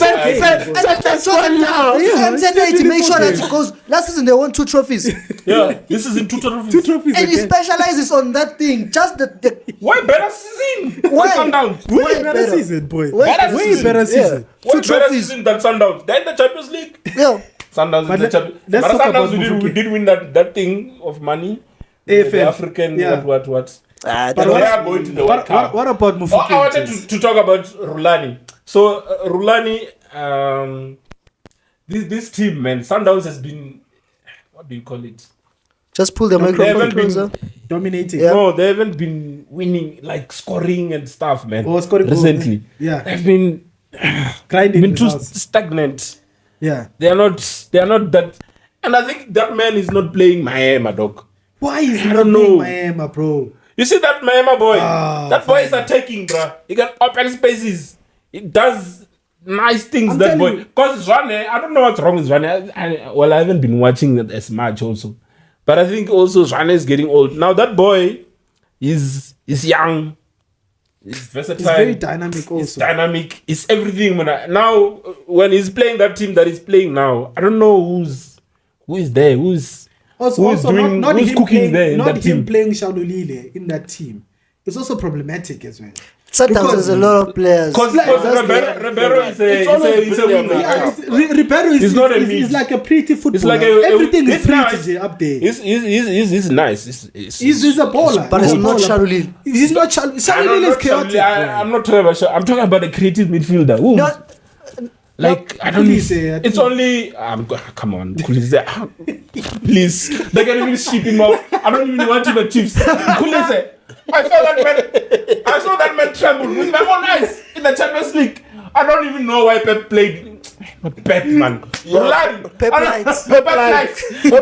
what now. MTN 8 to make sure that it goes. Last season they won 2 trophies. Yeah, this is in 2 trophies. And he specializes on that thing. Just the why better season? Why? Sundowns. Way better season, boy. Way better season. Way better season than Sundowns. They're in the Champions League. Yeah. Sundowns in the Champions League. We did win that thing of money. The African, what? But They are going to the World Cup. What about Oh, I wanted to talk about Rulani. So, Rulani, this team, man, Sundowns has been, what do you call it? Just pull the microphone closer. Dominating. Yeah. No, they haven't been winning, like scoring and stuff, man. Oh, scoring recently. Yeah. They've been grinding. Been too stagnant. Yeah. They are not that. And I think that man is not playing Miami, dog. Why is he I not don't playing know. Miami, bro? You see that Miami boy? Ah, that boy is attacking, bro. He can open spaces. He does nice things, I'm that boy. telling you. Because Zwane, I don't know what's wrong with Zwane. I haven't been watching it as much also. But I think also Zwane is getting old. Now that boy is young. He's versatile. He's very dynamic also. He's dynamic. It's everything. Now, when he's playing that team that he's playing now, I don't know who is there. Who's cooking there in not that him team. playing Shaululile in that team. It's also problematic as well. Sometimes Because- there's a lot of players. Because Ribeiro is a winner. Yeah, Ribeiro is He's not a he's mid. like a pretty footballer. It's like Everything is he's nice. pretty up there. He's nice. He's a baller. But He's it's a not baller. Shaululile. He's not Shaululile is chaotic. I'm not talking about. I'm talking about a creative midfielder. Who? Not, Like I don't. Kulise, I It's think. only. Come on, Kulise. Please, they can even ship him off. I don't even want him at Chiefs. Kulise. I saw that man tremble with my own eyes in the Champions League. I don't even know why Pep played. Pep, man. Rulani. Pep Lights. Pep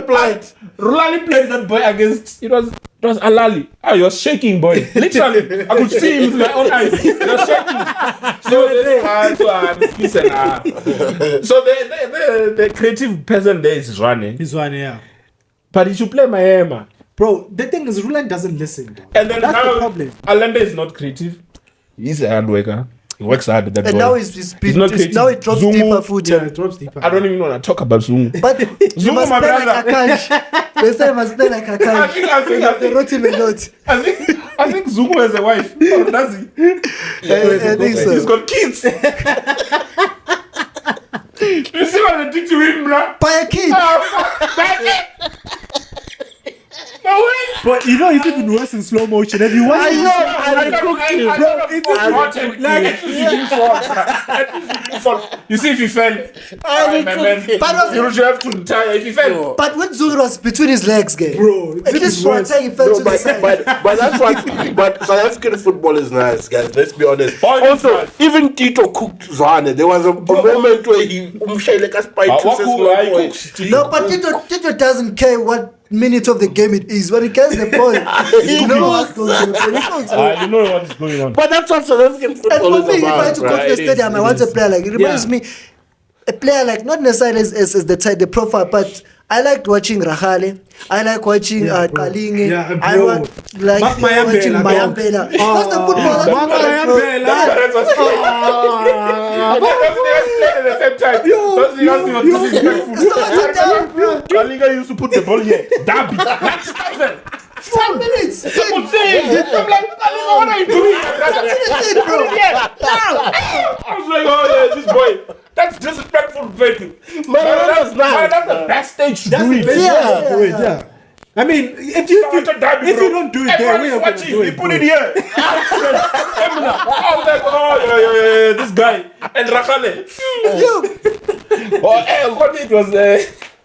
Light. Rulani played that boy against. It was Alali. Oh, you're shaking, boy. Literally, I could see him with my own eyes. You're shaking. So the creative person there is running, He's one, yeah. but he should play Miami. Bro, the thing is, Ruland doesn't listen. Though. And then That's now the problem. Alanda is not creative. He's a hard worker. He works hard. That and boy. now He's not creative. now it drops Zumu, deeper foot. Yeah, it drops deeper. I don't even want to talk about Zoom. But you Zumu, must my play like brother. Akanji. They say you must play like I Akanji. think They wrote him a note. I think Zumu has a wife. Or does he? I think so. He's got kids. You see what they did to him, bruh? By a kid. No way. But you know, it's even worse in slow motion. Have you watched it? You see, if he fell, you should have to retire. If he fell, But when Zulu was between his legs, guy. Bro, At least for a time he fell to the side. But that's what. But South African football is nice, guys. Let's be honest. Oh, it's Also, nice. even Tito cooked Zwane. There was a moment where he like a spy No, but Tito doesn't care what minute of the game it is. When he gets the ball, he knows what's going on. you know what is going on. But that's what South African And football for me, is if I about. had to go to right? the stadium, I want a player like it reminds me a player like not necessarily as the profile, but I liked watching Rahale. I like watching Kalinge. Yeah, I bro. like Mark watching Mayambela, Mayambela. That's the football. Mark Mayambela. At the same time, Kalinga used to put the ball here. Derby. 90,000. 10 minutes. I'm saying, I'm like, Kalinga, what are you doing? I was like, oh yeah, this boy. That's disrespectful, baby. That's the best stage to do it. Yeah. I mean, if you don't do it there, we are going to do He it. put it here. I was like, oh yeah, this guy and Rakhale.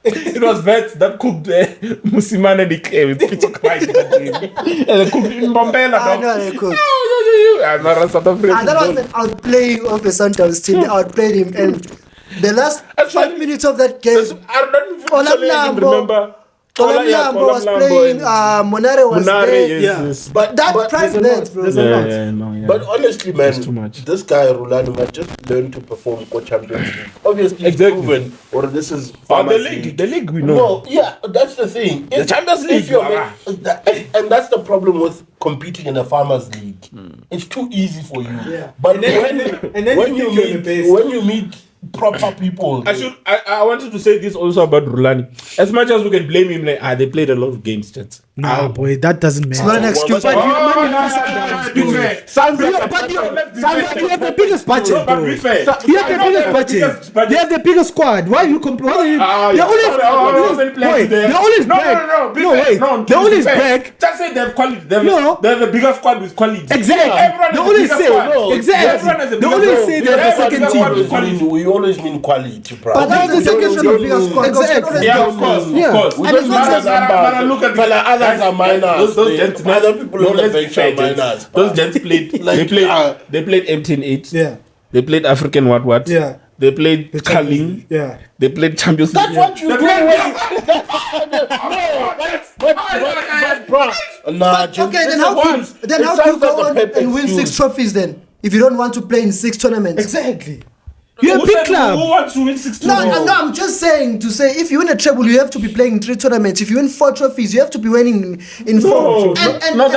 It was vets that cooked Musimane with Peter Klein. And they cooked in Bombela. I know they could. And that was And that was an outplaying of the Sundowns team. They outplayed him. And the last 5 minutes of that game, I don't even remember. Olamlambo was playing, Monare was there. Yes. But That price net, bro. There's a lot. But honestly, man, It's too much. this guy Rulani might just learn to perform for Champions League. Obviously, Exactly. proven, or this is The Farmers league we know. No, yeah, that's the thing. The Champions League, if you're ah. and that's the problem with competing in a Farmers League. It's too easy for you. Yeah. But And then you think you're the best. when you meet proper people. I wanted to say this also about Rulani. As much as we can blame him, like, they played a lot of games, gents. No, boy, that doesn't matter. It's not an excuse. But you have the biggest budget. No, but be fair. You have the biggest budget. They have the biggest squad. Why are you complaining? They're always back. They're always back. Just say they have quality. They have a bigger squad with quality. Exactly. They always say. Exactly. They always say they have the second team. We always mean quality, bro. But that's the second team of bigger squad. Exactly. Yeah, of course. We don't look at others are minors. Those gents, other people on the bench are minors. Those gents played. They played M10-8. Yeah. They played African what. Yeah. They played Carling. Yeah. They played Champions League. That's what you do. Okay, then how do you go on and win 6 trophies then? If you don't want to play in 6 tournaments? Exactly. You're a big club. Who wants to win 6 trophies? No, I'm just saying if you win a treble, you have to be playing in 3 tournaments. If you win 4 trophies, you have to be winning in 4. That's not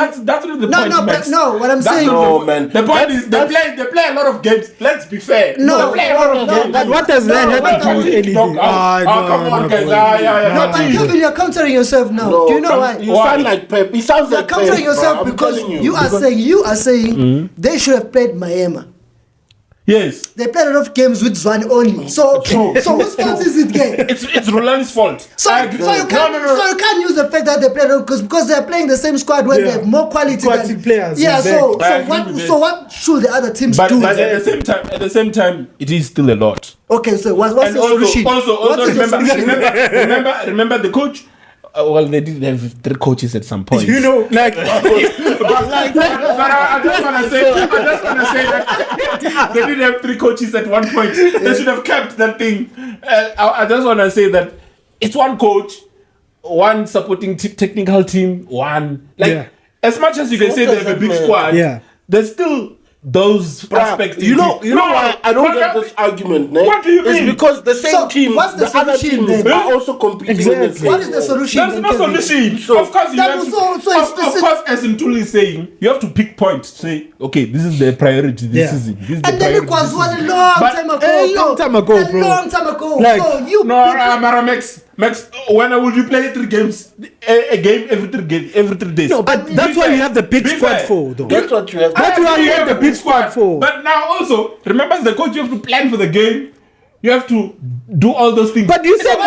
the point. But no, what I'm saying. No, man. The point is they play a lot of games. Let's be fair. No, they play a lot of games. But what does that have to do with anything? Come on, guys. No, but Kevin, you're countering yourself now. Do you know why? You sound like Pep. He sounds You're like Pep. countering yourself because you are saying they should have played Miami. Yes. They played a lot of games with Zwane only. So whose fault is it, game? It's Rolani's fault. So you can't use the fact that they played because they're playing the same squad where they have more quality players. Yeah. So what should the other teams do? But at the same time, it is still a lot. Okay. So what's the solution? Also remember the coach. Well, they did have 3 coaches at some point. You know, like, but I just want to say that they did have 3 coaches at one point. They should have kept that thing. I just want to say that it's one coach, one supporting technical team, one as much as you can say they have a big squad. There's still those aspects. You know why I don't get this argument, Nick? What do you mean? It's because the same team, what's the other solution teams then? are also competing. Exactly. What is the solution? There's no solution. So, of course, you have to. Of course, as Ntuli is saying, you have to pick points. Say, okay, this is the priority. This is it. This is and then it was a long time ago, bro. Like, so you Mara Max, when would you play 3 games? A game every 3 days. No, but that's why you have the big squad for, though. That's what you have. That's why you have the big squad for. But now also, remember as the coach, you have to plan for the game. You have to do all those things. But you said,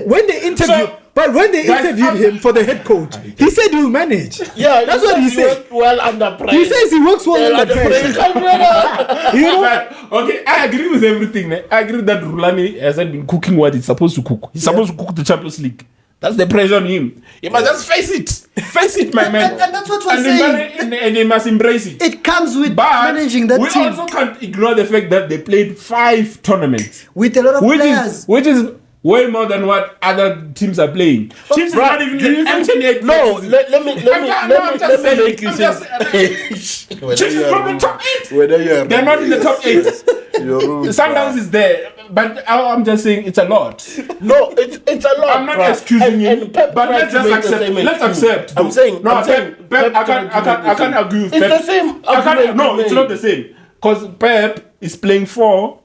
when they interviewed, interviewed him for the head coach, he said he'll manage. Yeah, that's what he said. Well under pressure. He says he works well under pressure. You know? Okay, I agree with everything. I agree that Rulani hasn't been cooking what he's supposed to cook. He's supposed to cook the Champions League. That's the pressure on him. He must just face it. Face it, my man. And that's what we're saying. And he must embrace it. It comes with managing that team. We also can't ignore the fact that they played 5 tournaments. With a lot of players. Which is way more than what other teams are playing. Teams are not even M10-8. No, let me make you say. Teams is not in the top 8. They're not in the top 8. Sundowns is there, but I'm just saying it's a lot. No, it's a lot. I'm not excusing you, but let's just accept. Let's accept. I'm saying. Pep, I can't agree with Pep. It's the same. No, it's not the same. Because Pep is playing 4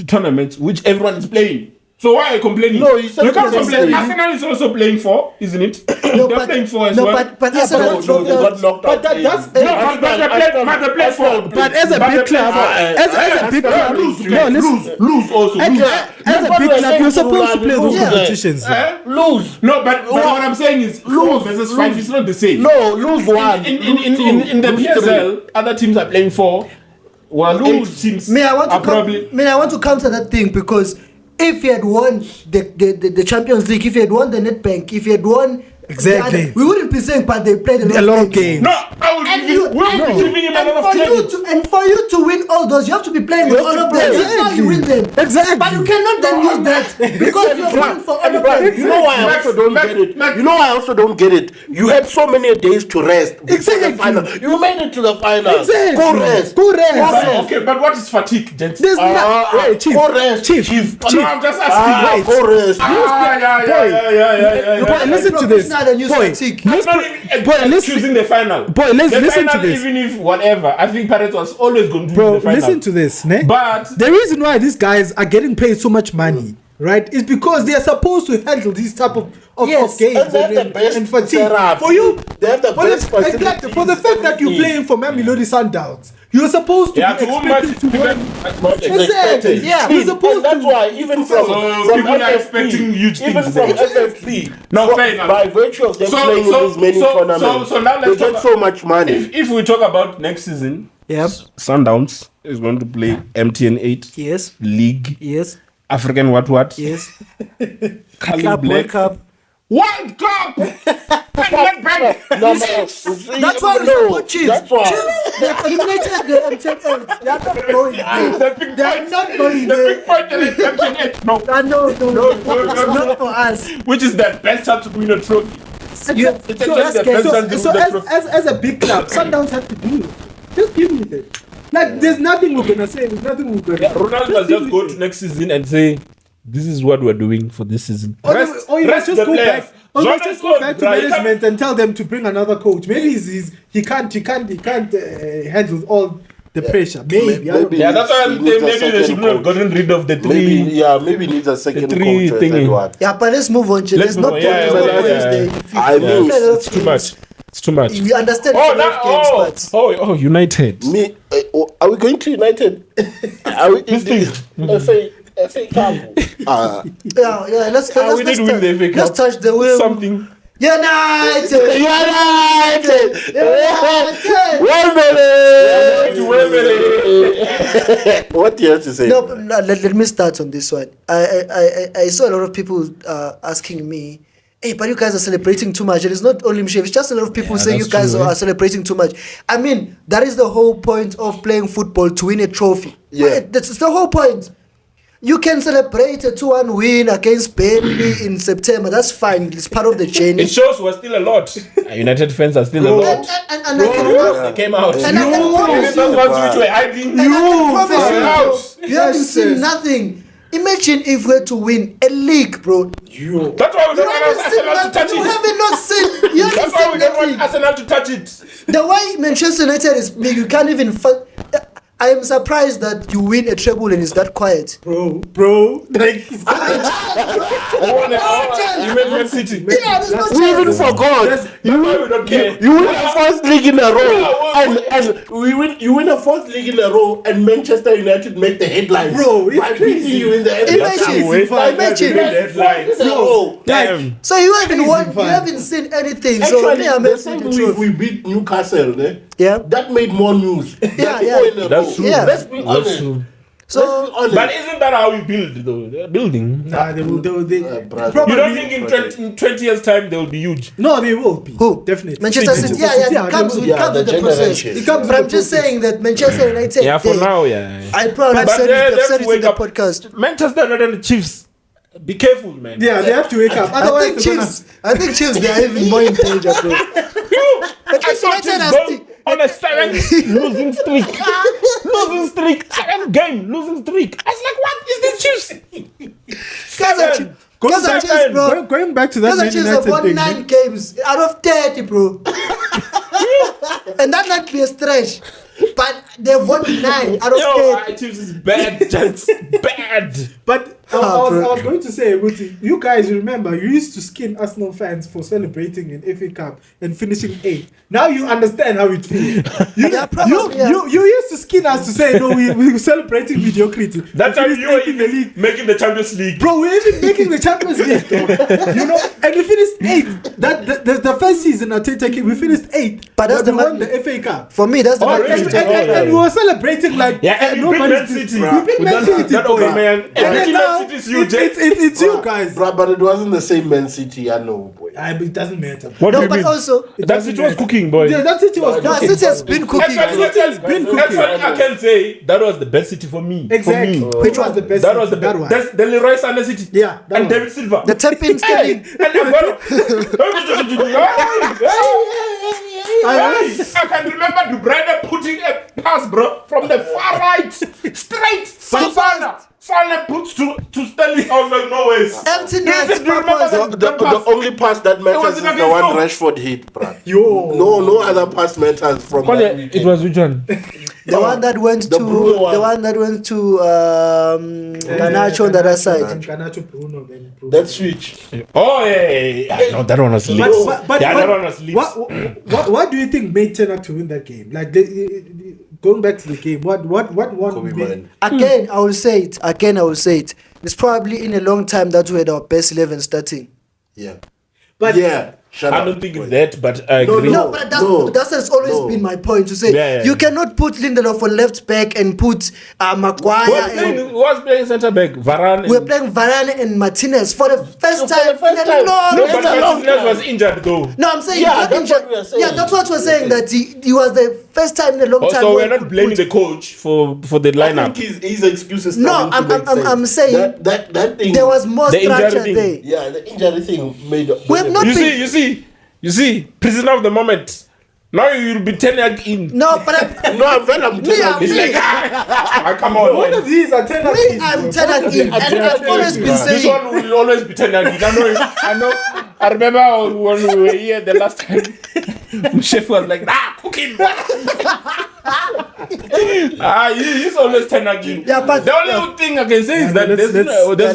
tournaments, which everyone is playing. So why are you complaining? No, you can't complain. Arsenal is also playing 4, isn't it? No, they're playing 4 as well. But Arsenal they got knocked out. But they play 4. But as a big club, as a big club, lose also. As a big club, you're supposed to play those competitions. Lose. No, but what I'm saying is 4 versus 5 is not the same. No, lose 1. In the PSL, other teams are playing 4. While lose teams I want to counter that thing because if he had won the Champions League, if he had won the Nedbank, if he had won exactly, we wouldn't be saying, but they played a lot of games. No, I would be giving him a lot of credit. And for you to win all those, you have to be playing with all of them. That's how you win them. Exactly. But you cannot then use that because you're playing for all of them. You know why I also don't get it? You know why I also don't get it? You had so many days to rest. Exactly. You made it to the final. Exactly. Go rest. Okay, but what is fatigue, gents? There's not. Chief. No, I'm just asking. Go rest. Yeah. Listen to this. not a new fatigue. That's not even choosing the final. Boy, listen final, to this. Even if whatever, I think Pirates was always going to Bro, win the final. listen to this, ne? But the reason why these guys are getting paid so much money, right, is because they are supposed to handle these type of games and they have the best and fatigue. setup. For you, They have the best facilities. exactly, for the fact that you're playing for Mamelodi Sundowns, you're supposed to be expected to win. Exactly. Yeah. You're supposed and that's to. why even from people are expecting huge even things from there. FFP, No, fair enough. by virtue of them playing in these many tournaments, so now they let's get talk so much money. If we talk about next season, Yep. Sundowns is going to play MTN 8 Yes. League, Yes. African what? Yes. Cali Club Black. World Cup. World Cup! Nedbank! That's why we support Chiefs. That's why. Chiefs, they have eliminated the MTN. They are not going there. The big They are point- not going the there. big point is MTN 8. No. No, it's not for us. Which is the best chance to win a trophy. As a big club, Sundowns have to do it. Just give me it. Like, there's nothing we're gonna say. There's nothing we're gonna. Ronaldo must just go to next season and say, "This is what we're doing for this season." Or you must just go back. Or you must just go back to Right, management and tell them to bring another coach. Maybe he can't handle all the pressure. Maybe. I don't know. Yeah, that's why I'm saying maybe they should second have gotten rid of the Maybe, three. maybe needs a second three coach or a thingy. third one. Yeah, but let's move on. There's Let's no move point. on. There's Yeah, no yeah, point yeah, there. yeah. If you I play mean, a lot of It's too games, much. It's too much. We understand Oh, a lot of games, but United. Me, are we going to United? Are we in the FA Cup? yeah, let's we need to win the FA Cup. Let's touch the wheel. Something. United. What do you have to say? No, let me start on this one. I saw a lot of people asking me, hey, but you guys are celebrating too much. And it's not only Mshev, it's just a lot of people saying you that's guys true, are celebrating too much. I mean, that is the whole point of playing football, to win a trophy. Yeah. That's the whole point. You can celebrate a 2-1 win against Burnley in September. That's fine. It's part of the journey. It shows we're still a lot. United fans are still a lot. And I can They came out. And I can promise Those you, ones which were hiding. and I can promise from you, house. you haven't seen nothing. Imagine if we were to win a league, bro. That's why we don't want Arsenal to touch You it. haven't not seen. You haven't That's why we seen don't want nothing. Arsenal to touch it. The way Manchester United is, you can't even. I am surprised that you win a treble and it's that quiet. Bro, like You made Man City. Yeah, there's no We even chance. forgot. That's why we don't care. You win a fourth league in a row, and you win a fourth league in a row, and Manchester United make the headlines. Bro, it's by crazy. beating you in the Imagine. Imagine. Damn. So you haven't won. You fun. haven't seen anything. So Actually, yeah, the same we beat Newcastle, Yeah. that made more news. Yeah. That's true. Yeah. Let's be That's honest. true. So But isn't that how we build, though? They're building. Nah, they brother. probably, You don't think in 20 years' time they will be huge? No, they will be. Who? Definitely. Manchester City. Yeah. It comes they with will. the the process. generation. It comes But I'm with just the process. saying that Manchester United. Yeah, for they- now, yeah. I probably have But said they it. I've have said to it in wake the up. podcast. Manchester United and the Chiefs. Be careful, man. Yeah, they have to wake up. I Otherwise, think they're gonna- Chiefs. I think Chiefs. They are even more in danger, bro. I saw United Chiefs are go still- on a 7 losing streak. Losing streak. 7 game losing streak. I was like, what is the Chiefs? Seven. Because of Chiefs, bro. Going back to that Because Man of Chiefs have United won thing. 9 games out of 30, bro. And that might be a stretch. But they've won 9 out of Yo, 30. Chiefs is bad, gents. Bad. But I was going to say, Ruti, you guys remember, you used to skin Arsenal fans for celebrating an FA Cup and finishing 8th. Now you understand how it feels. Yeah, probably, yeah. You used to skin us to say, no, we're celebrating mediocrity. That We time finished you were 8th in the league. even making the Champions League. Bro, we're even making the Champions League, dog. You know, and we finished 8th. The first season at Tete, we finished 8th. But that's we the won money. the FA Cup. For me, that's the Oh, magnitude. really? And we were celebrating like Yeah, and you beat nobody's Man business. City. We beat With Man that- City, that boy. Aubameyang. And then Everything now, Man City is you, Jay. it's you guys. But it wasn't the same Man City, I know, boy. But it doesn't matter. What do No, you but mean? also, That City was cooking, boy. Yeah, that City was no, cooking. City has been cooking. Actually, been actually, cooking. I can say that was the best City for me. Exactly. For me. Which was the best? That was the That best. one. That's the Leroy Sané City. Yeah, that and one. David Silva. The tapping Hey, Sterling. and I can remember De Bruyne putting a pass, bro, from the far right, straight. Fofana. Salah puts to Sterling. I was like, no ways. Empty Do you remember nets. The only pass that matters was is in the one against Rashford hit, bruh. Yo. No other pass matters from that weekend. It was which one? The one that went the to Bruno one. the one that went to Garnacho on the other side. Garnacho, Bruno, then Bruno. That switch. Oh yeah. No, that one was lit. That one was lit. What do you think made Ten Hag to win that game? Like going back to the game, what Kobe made? man. Again, I will say it. It's probably in a long time that we had our best 11 starting. Yeah. But Yeah. Shut I up. don't think it's that, but I agree. No, but that has always been my point to say Yeah. you cannot put Lindelof on left back and put Maguire. Who was playing centre back? Varane. We're playing Varane and Martinez for the first time. first in a time. long No, but time. Martinez was injured though. No, I'm saying Yeah, he got that's injured. what we are saying. Yeah, that's what we're saying. That he was the first time in a long time. Also, where we're we not could blaming put- the coach for the I lineup. think his excuses. No, I'm saying that thing. there was more The injury structure thing. there. Yeah, the injury thing made. We have not You see, prisoner of the moment. Now you'll be 10 Hag in. No, but I'm It's like, come on. one man. of these are Ten Hag. I'm Ten Hag in, and I've always been This saying. one will always be 10 Hag in. I know. I remember when we were here the last time. Chef was like, cook him. He's always 10 Hag in. Yeah, but The only thing I can say is that there's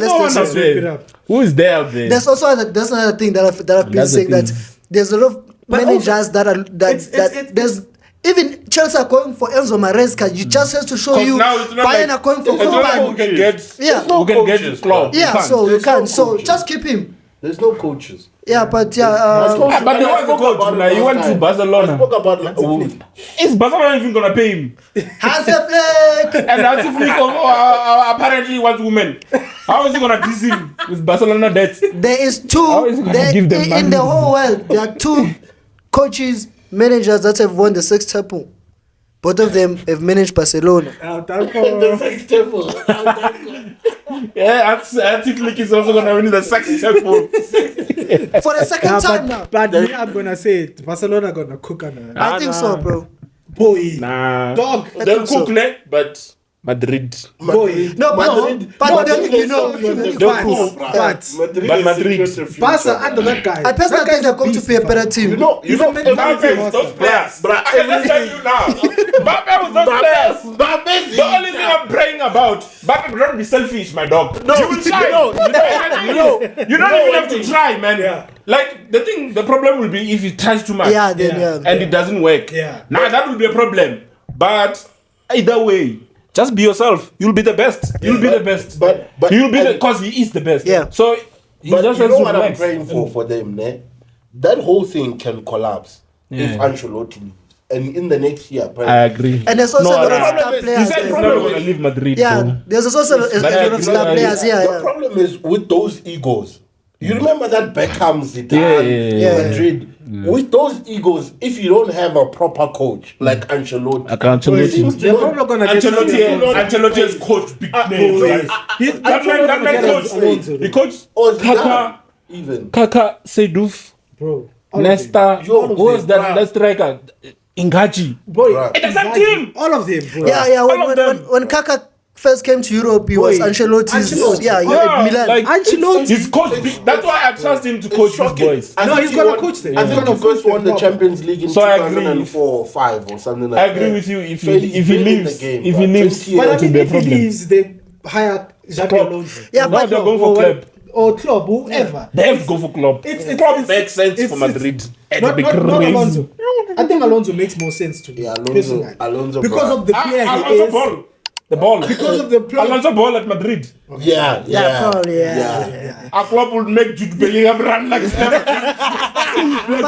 no one let's out wrap it there. up. Who is there out there? There's also there's another thing that I've been That's the saying that thing. there's a lot of But managers that are it's- there's even Chelsea are going for Enzo Maresca. You just have to show 'Cause you now it's not Bayern like- are going for it's not like we Kuban. can get. Yeah. We can get Klopp. Yeah, We so we There's can. no So coaches. just keep him. There's no coaches. Yeah, but yeah. But there was a coach. Now he went to I Barcelona. spoke about Is Barcelona even gonna pay him? Hansi Flick. And that's if we apparently wants women. How is he gonna diss him with Barcelona debts? There is How is he gonna give them in money? the whole world. There are two coaches, managers that have won the sextuple. Both of them have managed Barcelona. Yeah, Flick is also gonna win the successful. For the second time now. But me, I'm gonna say it. Barcelona gonna cook on I think so, bro. boy. Nah. Dog. They'll so. cook, ne? But Madrid. Boy. No, but then, you know, But Madrid. Barca under that guy. I personally think they're going to be a better team. You know, Mbappe, those players. I can just tell you now. Mbappe with those players. The only thing I'm praying about, Mbappe will not be selfish, my dog. No, you will try. You don't even have to try, man. Yeah. Like the problem will be if he tries too much. Yeah, then yeah. And it doesn't work. Yeah. Now that will be a problem. But either way, just be yourself. You'll be the best. You'll be the best. but You'll be because he is the best. Yeah. So he But just you has know to what I'm relax. praying for them, ne? That whole thing can collapse if Yeah. Ancelotti leaves. And in the next year, I agree. And there's also a lot of no. star He players. said he's there. not going to leave Madrid. Yeah, so. there's also a lot of star players here. the Yeah. problem is with those egos. You remember that Beckham, Zidane, Yeah. Madrid. With those egos, if you don't have a proper coach like Ancelotti, Ancelotti. seems to They're not- probably gonna get Ancelotti has coached big names. Right? That man coached. He coached or Zidane, Kaka, even. Seydou, bro. Nesta. Yo, Who was that? bruh. That striker? Ingaji. Boy, Bruh. It's the same team. all of them, bro. Yeah. All of them. When Kaka first came to Europe, he was Boy, Ancelotti's. Ancelotti. Yeah, Yeah, Milan. like, Ancelotti. He's coached big. That's why I trust him to coach these shocking. boys. I No, think he's he gonna won- coach them. I He's think gonna he first coach won them the Champions League in So I agree. 2004 or 5 or something like I that. agree with you. If So he's he been in leaves, the game, if he bruh. leaves, 20 But I it will think be a if he problem. leaves, they hire Xabi Klopp. Alonso. Yeah, No, but they're going for Klopp. Or Klopp, whoever. They have to go for Klopp. Klopp makes sense for Madrid. Not Alonso. I think Alonso makes more sense to me. Yeah, personally. Alonso, Because bruh. of the player he Alonso is. ball. The ball. Because of the player. Alonso ball at Madrid. Yeah, probably, A Klopp will make Jude Bellingham run like a snake.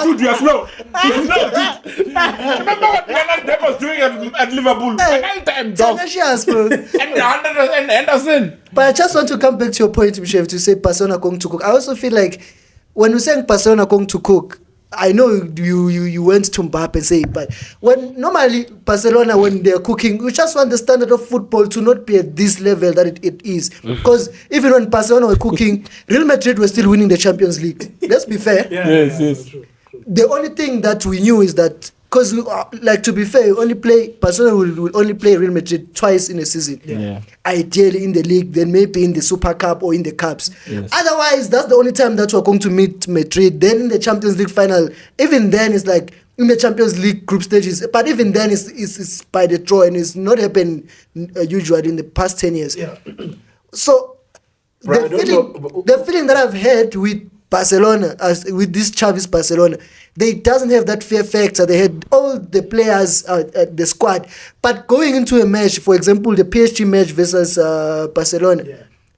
Jude, you are slow. You are slow, Jude. Remember what Nedbank was doing at Liverpool? Final time, dog. Tenacious, bro. And Anderson. But I just want to come back to your point, Michelle, to say Barcelona going to cook. I also feel like when you're saying Barcelona going to cook, I know you went to Mbappe and say, but when normally Barcelona, when they're cooking, we just want the standard of football to not be at this level that it is. Because even when Barcelona were cooking, Real Madrid were still winning the Champions League. Let's be fair. Yes. True. The only thing that we knew is that because like to be fair, Barcelona will only play Real Madrid twice in a season. Yeah. Ideally in the league, then maybe in the Super Cup or in the Cups. Yes. Otherwise, that's the only time that we're going to meet Madrid. Then in the Champions League final, even then it's like in the Champions League group stages. But even then it's by the draw, and it's not happened usually in the past 10 years. Yeah. So the feeling that I've had with Barcelona, with this Xavi's Barcelona, they doesn't have that fear factor. They had all the players at the squad, but going into a match, for example, the PSG match versus Barcelona,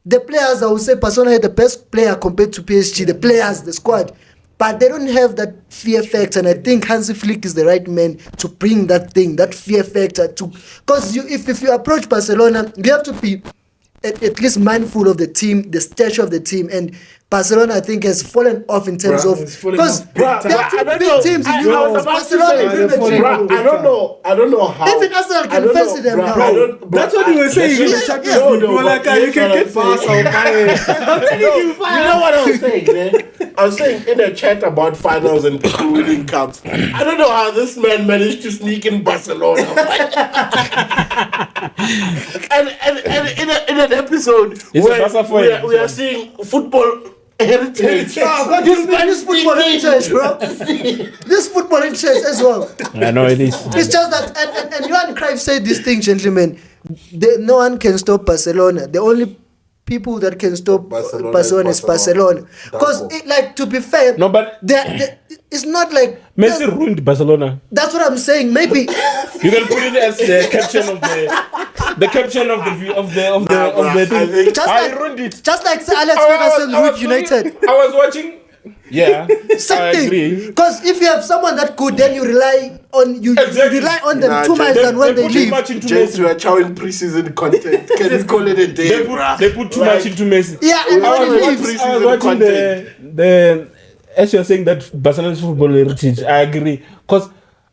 the players, I would say Barcelona had the best player compared to PSG. The players, the squad, but they don't have that fear factor. And I think Hansi Flick is the right man to bring that fear factor to. Because if you approach Barcelona, you have to be at least mindful of the team, the stature of the team, and Barcelona, I think, has fallen off in terms of because there are two big teams in Europe. Barcelona and Real Madrid. I don't know how. Even Arsenal can fancy them now. That's what you were saying in the Champions League. You were like, you can get Barca or Bayern. You know what I was saying, man? I was saying in a chat about finals and people winning cups. I don't know how this man managed to sneak in Barcelona. and in an episode where we are seeing football heritage. This football heritage, bro. This football heritage as well. I know it is. It's just that, and Johan Cruyff said this thing, gentlemen. No one can stop Barcelona. The only people that can stop Barcelona is Barcelona. Because, like, to be fair, no, but it's not like Messi ruined Barcelona. That's what I'm saying. Maybe you can put it as the caption of the caption of the thing. I ruined it. Just like Sir Alex Ferguson ruined United. I was watching. Yeah, same thing. Because if you have someone that good, then you rely on rely on them too much than when they leave. James, we are chowing preseason content. Can we call it a day? They put too much into Messi. Yeah, and I was watching the as you're saying that Barcelona's football heritage. I agree because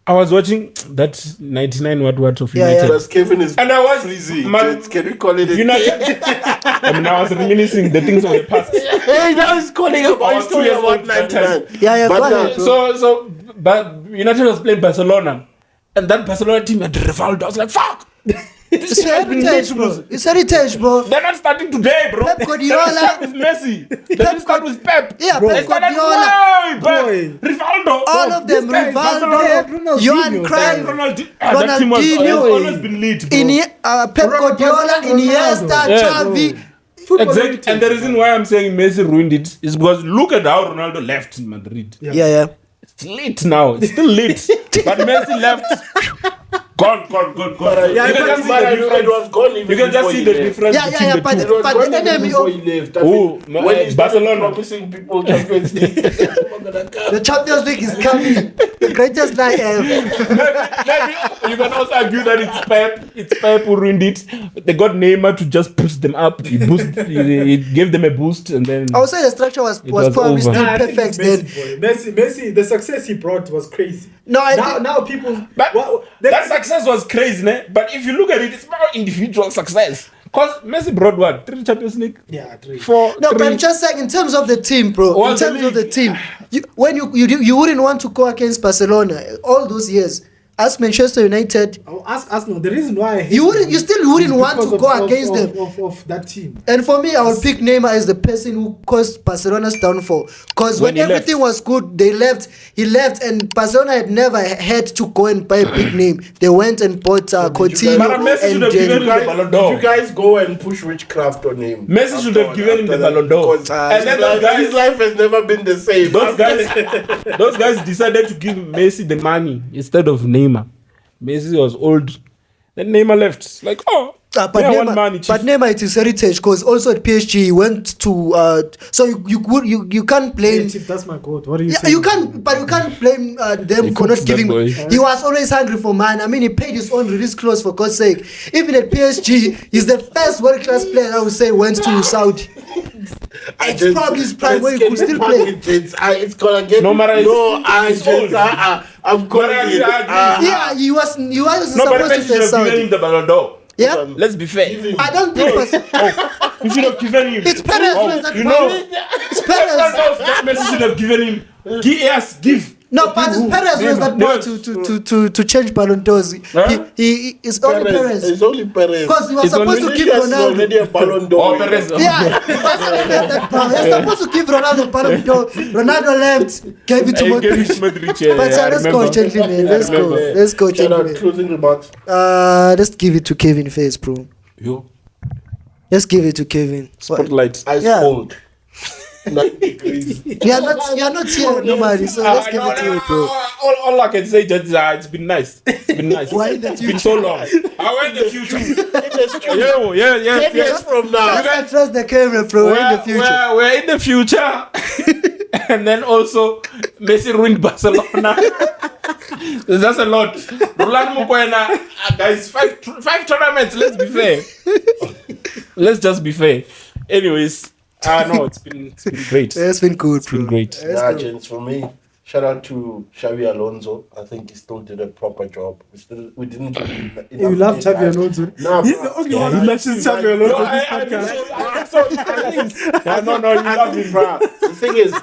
I was watching that 99 what of United. Because Kevin is and I was freezing. Can we call it a United? I was reminiscing the things of the past. Hey, now he's calling about 2 years old 99. Yeah, but but United was playing Barcelona, and that Barcelona team had Rivaldo. I was like, fuck. It's heritage, bro. It's heritage, bro. They're not starting today, bro. Pep Guardiola. They start with Messi. They didn't start with Pep. Yeah, bro. Pep Guardiola. Rivaldo. All of them. Rivaldo. Johan Cruyff. That team has always been lit, bro. Pep Guardiola, Iniesta, Xavi. Exactly. And the reason why I'm saying Messi ruined it is because look at how Ronaldo left in Madrid. Yeah. It's lit now. It's still lit. But Messi left. Gone. Yeah, you can just see the difference. It was gone even you can just see the difference between but the enemy before he left. When he's Barcelona promising people Champions League. The Champions League is coming. The greatest night ever. Maybe you can also argue that it's Pep who ruined it. They got Neymar to just push them up. He gave them a boost, and then I would say the structure was probably still perfect then. Messi, the success he brought was crazy. Now people. That success was crazy, né? But if you look at it, it's more individual success. Because Messi brought what? 3 Champions League? Yeah, 3. 4. No, but I'm just saying, in terms of the team, bro. In terms of the team, you wouldn't want to go against Barcelona all those years. Ask Manchester United. I'll ask Arsenal. The reason why you still wouldn't want to go against them of that team. And for me, I would pick Neymar as the person who caused Barcelona's downfall. Because when everything was good, he left, and Barcelona had never had to go and buy a big name. They went and bought Coutinho and Did you guys go and push witchcraft on him? Messi should have given him the Ballon d'Or. And then his life has never been the same. Those guys decided to give Messi the money instead of Neymar. Messi was old. Then Neymar left. Like, but Neymar, it is heritage because also at PSG he went to. So you can't blame. If that's my quote. What do you say? You can't blame them for not giving. He was always hungry for money. I mean, he paid his own release clause for God's sake. Even at PSG, he's the first world class player I would say went to Saudi. It's probably his prime where he could still play. It's gonna get I'm calling it. Yeah, he was supposed to play Saudi. Given him the Ballon d'Or. Yeah, let's be fair. I don't think you should have given him. It's Perez. It's Perez. Messi should have given him. Give. No, but it's Perez was that boy to change Ballon d'Ors. It's only Perez. It's only Perez. Because he was supposed to give Vinicius Ronaldo. already a Ballon d'Or. Perez. Yeah, he was supposed to give Ronaldo Ballon d'Or. Ronaldo left, gave it to Modric. But let's go, gentlemen. Let's go, gentlemen. Closing remarks. Let's give it to Kevin first, bro. Yo. Let's give it to Kevin. Spotlight. Ice cold. 9 degrees. You are not here normally, so let's give it to you, bro. All I can say is it's been nice. It's been nice. Why in the It's been so long. I went in the future. Yeah. 10 years from now. You can trust the camera, bro. We're in the future. We're in the future. And then also, Messi ruined Barcelona. That's a lot. Roland Mokoena, guys, five tournaments. Let's be fair. Let's just be fair. Anyways, no, it's been great. It's been good, It's been great. Yeah, gents, for me, shout out to Xavi Alonso. I think he still did a proper job. We didn't. You love Xavi Alonso. No, He's the only one who mentions Xavi Alonso in this podcast. No, you love him, bro. The thing is,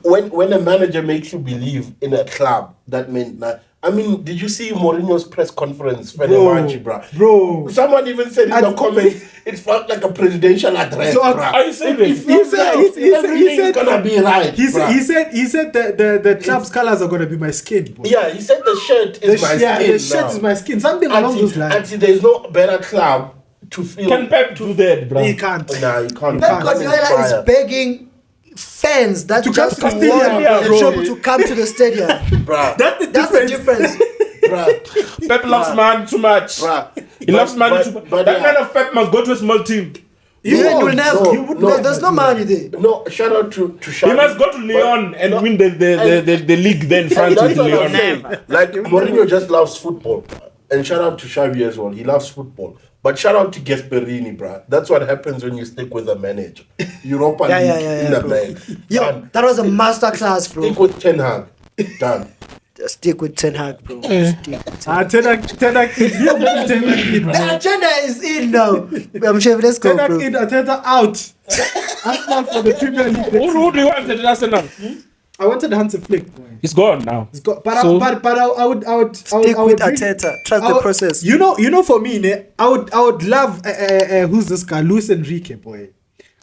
when a manager makes you believe in a club, that meant that. I mean, did you see Mourinho's press conference, Fenerbahce, bro? Someone even said in the comments, it felt like a presidential address, bro. Are you serious? He said gonna be right. He said the club's colors are gonna be my skin. Bro. Yeah, he said the shirt is my skin. The shirt is my skin. Something along those lines. Until there's no better club to feel. Can Pep do that, bro? He can't. Nah, you can't. Pep Guardiola is begging fans that to just come to want stadium, the bro. trouble to come to the stadium. Bruh. That's the difference. Bruh. Pep loves man too much. Bruh. He loves man too much. That man of Pep must go to a small team. You will never. No, There's no money there. No, shout out to Xavi. He must go to Lyon and win the league then France That's with what I'm Lyon. saying. Like, Mourinho just loves football. And shout out to Xavi as well. He loves football. But shout out to Gasperini, bruh. That's what happens when you stick with a manager. Europa League in the bag. Yo, that was a masterclass, bro. Stick with Ten Hag. Done. Stick with Ten Hag, bro. Ten Hag. The agenda is in now. I'm sure let's go, Ten Hag bro. in, Arteta out. Arsenal for the Premier League. Who do you want at Arsenal? I wanted Hansi Flick, boy. He's gone now. He's got, but I would Stick with Arteta. Trust the process. You know, for me, I would love who's this guy, Luis Enrique, boy.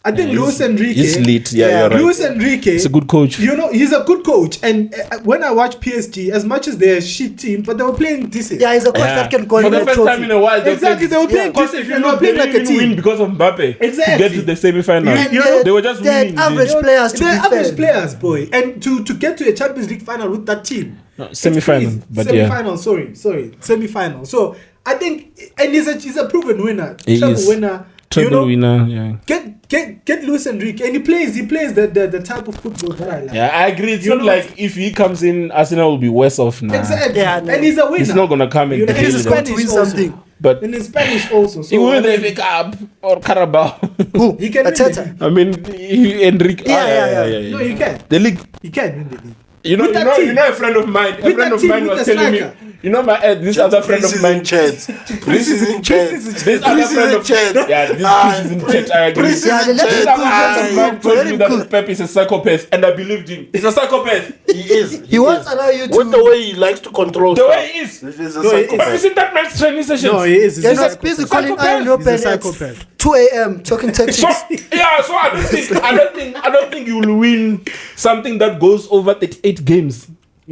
I think Luis Enrique. He's lit. Yeah, you're right. Luis Enrique. He's a good coach. You know, he's a good coach. And when I watch PSG, as much as they're a shit team, but they were playing decent. Yeah, he's a coach that can go for in the the first trophy. time in a while. Exactly, they were playing Because decent. if you're not playing like a team. win because of Mbappe Exactly. to get to the semi-final. They were just They're winning. average players to They're be average fair. players, boy. And to get to a Champions League final with that team. No, semi-final, It's but semi-final, sorry. Semi-final. So I think, and he's a proven winner. He Treble is. winner. Treble winner, yeah. Get Luis Enrique, and he plays the type of football that I like. Yeah, I agree. It's not like if he comes in, Arsenal will be worse off now. Exactly. Yeah, no. And he's a winner. He's not gonna come in. You know, the he's daily a then. to win also. something. But And in Spanish also. So he will the FA Cup or Carabao. Who? He can win the Arteta. league. I mean, Enrique. Yeah. No, he can. The league. He can win the league. You know, With that team. a friend of mine. A With friend that of team, mine with was the telling striker. me. You know, this other friend of mine. This is in chance. This other friend of yeah, this is in chat. I agree. Yeah, let This him other friend of mine cook. told Let me him that cook. Pep is a psychopath, and I believed him. He's a psychopath. He is. He won't allow you to. With the way he likes to control The stuff. way he is. This is a No, he is. Have you psychopath. seen that man's training sessions? No, he is. You're He's not a busy psychopath. calling Psychopath. Iron He's a Open at psychopath. 2 a.m. talking So tactics. so I don't think you will win something that goes over 38 games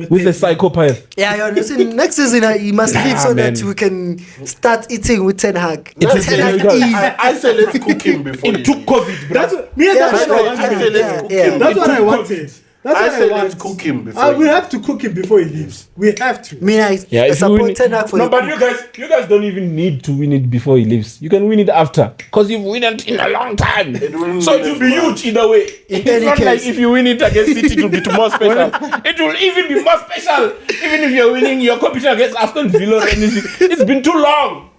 with a psychopath. Yeah, listen, next season he must leave so man. that we can start eating with Ten Hag. is Ten Hag very good. is. I say let's cook him before It he took leaves. COVID, bro. That's what me and Yeah, that's what I I say wanted. let's cook yeah. him. That's what I took wanted. That's I what say want. let's cook him before We he have to cook him before he leaves. We have to. Me, I Yeah, if you support win Ten Hag for no, the but cook. you guys don't even need to win it before he leaves. You can win it after, because you've won it in a long time. will So win it will as be well. huge either way. It's any not case. like if you win it against City, it will be more special. It will even be more special, even if you're winning your competition against Aston Villa or anything. It's been too long.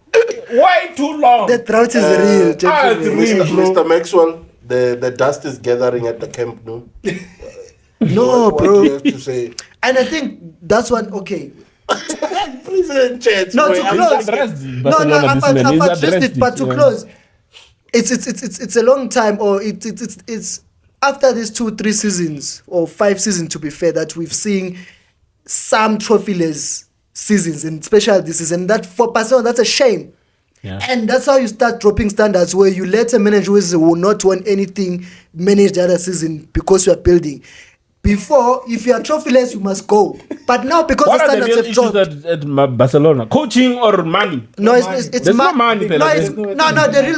Why too long? The drought is real, it's gentlemen. real. Mr. Maxwell, the dust is gathering at the Camp Nou. No, What do bro. you have to say? And I think that's one. Okay. Please chance. No, boy. to I'm close. addressed No, Barcelona this man. I've He's addressed addressed it, but to yeah. close, it's a long time, or it's after these 2-3 seasons or 5 seasons, to be fair, that we've seen some trophyless seasons, and especially this season. That for Barcelona, that's a shame. Yeah. And that's how you start dropping standards, where you let a manager who will not want anything manage the other season because you are building. Before, if you are trophyless, you must go. But now, because What the are the standards real have issues dropped. at Barcelona? Coaching or money? No, it's There's no money, No, Pele.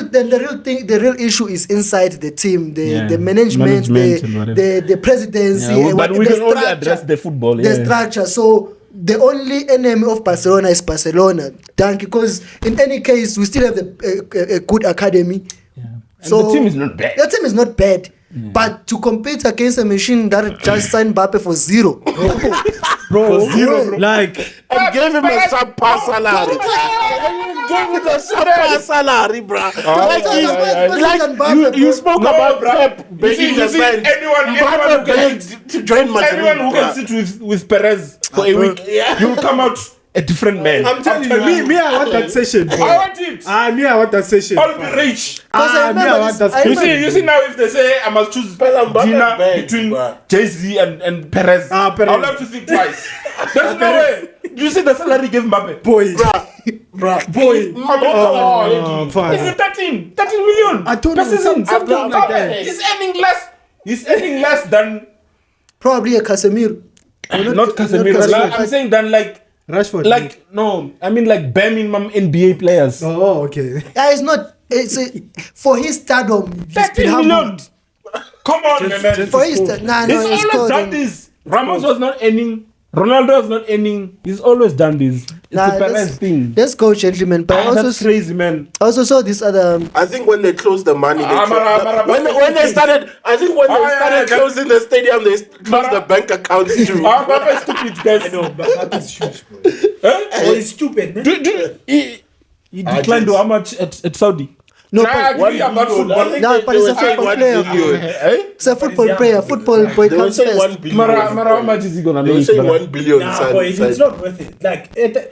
the real issue is inside the team, the Yeah. management, Management and whatever. the presidency. Yeah, and but what- we the can only structure. address the football. The Yeah. structure. So the only enemy of Barcelona is Barcelona. Because in any case, we still have a good academy. Yeah. And So the team is not bad. The team is not bad. But to compete against a machine that just signed Mbappe for zero. Bro, bro. like, And gave him a subpar salary. Gave him a subpar salary, bro. Like you spoke No, about bruh. Pep You begging see, the fans. anyone who Mbappe can begged to join Madrid. Everyone who can bruh. sit with Perez for a week, you'll come out a different man. I'm telling you, me, I want that session, bro. I want it. Me, I want that session. All the rich. Me, I remember want this- that I You session. see now if they say I must choose Mbappe dinner begged, between bruh. Jay-Z and Perez, Perez. I'll have to think twice. There's no way. You see the salary gave Mbappe. Boy. Boy. Oh, fine. Is it 13 million? I don't per know, season? something like that. He's earning less than Probably a Casemiro. not Casemiro. Like, I'm saying than like Rashford. no, I mean like bare minimum NBA players. Oh, okay. It's not. For his stardom. He's been 13 humbled. million. Come on, man. For his nah, He's no, he's always done scored. this. Ramos was not earning. Ronaldo was not earning. He's always done this. It's a Perez thing. Let's go, gentlemen. But I That's crazy, man. also saw this other. I think when they closed the money, Mara, when they started, I think when they started yeah. closing the stadium, they closed the bank accounts too. Mbappe is stupid, guys. No, but that is huge, bro. Oh, it's stupid, man. He declined how much at Saudi? No, Nah, I agree about football. No, but it's a football player. It's a football player. Football boy They were comes saying 1 first. billion. Mara, how much is he gonna They were make? saying brother? 1 billion. Nah, boy, it's not worth it. Like, at the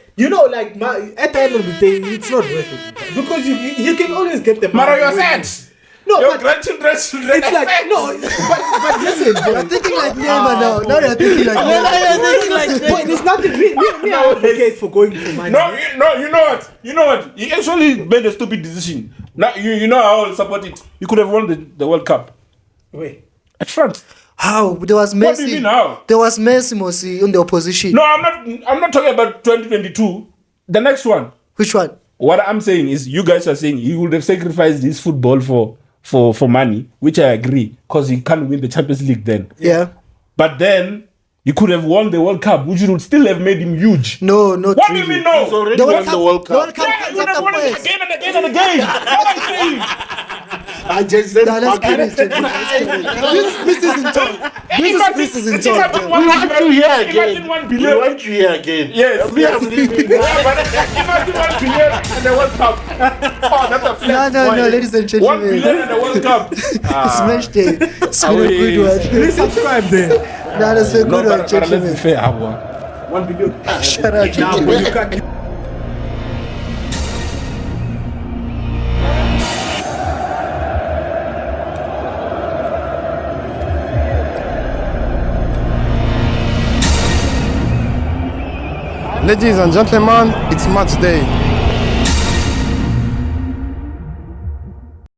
end of the day, it's not worth it. Because you can always get the Mara, money you're when- sad. No, Your but grandchildren. it's like, no, but listen, You're boy. thinking like Neymar now. Now you're thinking like Neymar. Boy, there's nothing. Me, I advocate for going for money. No, you know what? He actually made a stupid decision. Now you know how I'll support it. You could have won the World Cup Wait. at France. How? There was Messi. What do you mean how? There was Messi, Mosi, in the opposition. No, I'm not talking about 2022. The next one. Which one? What I'm saying is, you guys are saying he would have sacrificed his football for money, which I agree, because he can't win the Champions League then. Yeah. But then you could have won the World Cup, which would still have made him huge. No, not What do really. you mean no? He's already The won World the World Cup. The World Cup. Cup Yeah, he comes would have after won it first. again and again and again. What am I saying? I just said Nah, let's fucking- get it, gentlemen. This is in talk. This is in talk. Imagine We want you here again. Imagine 1 We billion. want you here again. Yes, Me, yes. I'm leaving. Yeah, but imagine 1 billion and the World Cup. Oh, that's a flex. No, ladies and 1 billion gentlemen. and the World Cup. Smash day. It's been a good one. Please subscribe there. Nah, that's a No, good one, but let's be gentlemen. fair, Abwa. 1 billion. Shout out, Nah, gentlemen. boy, you can't. Ladies and gentlemen, it's match day.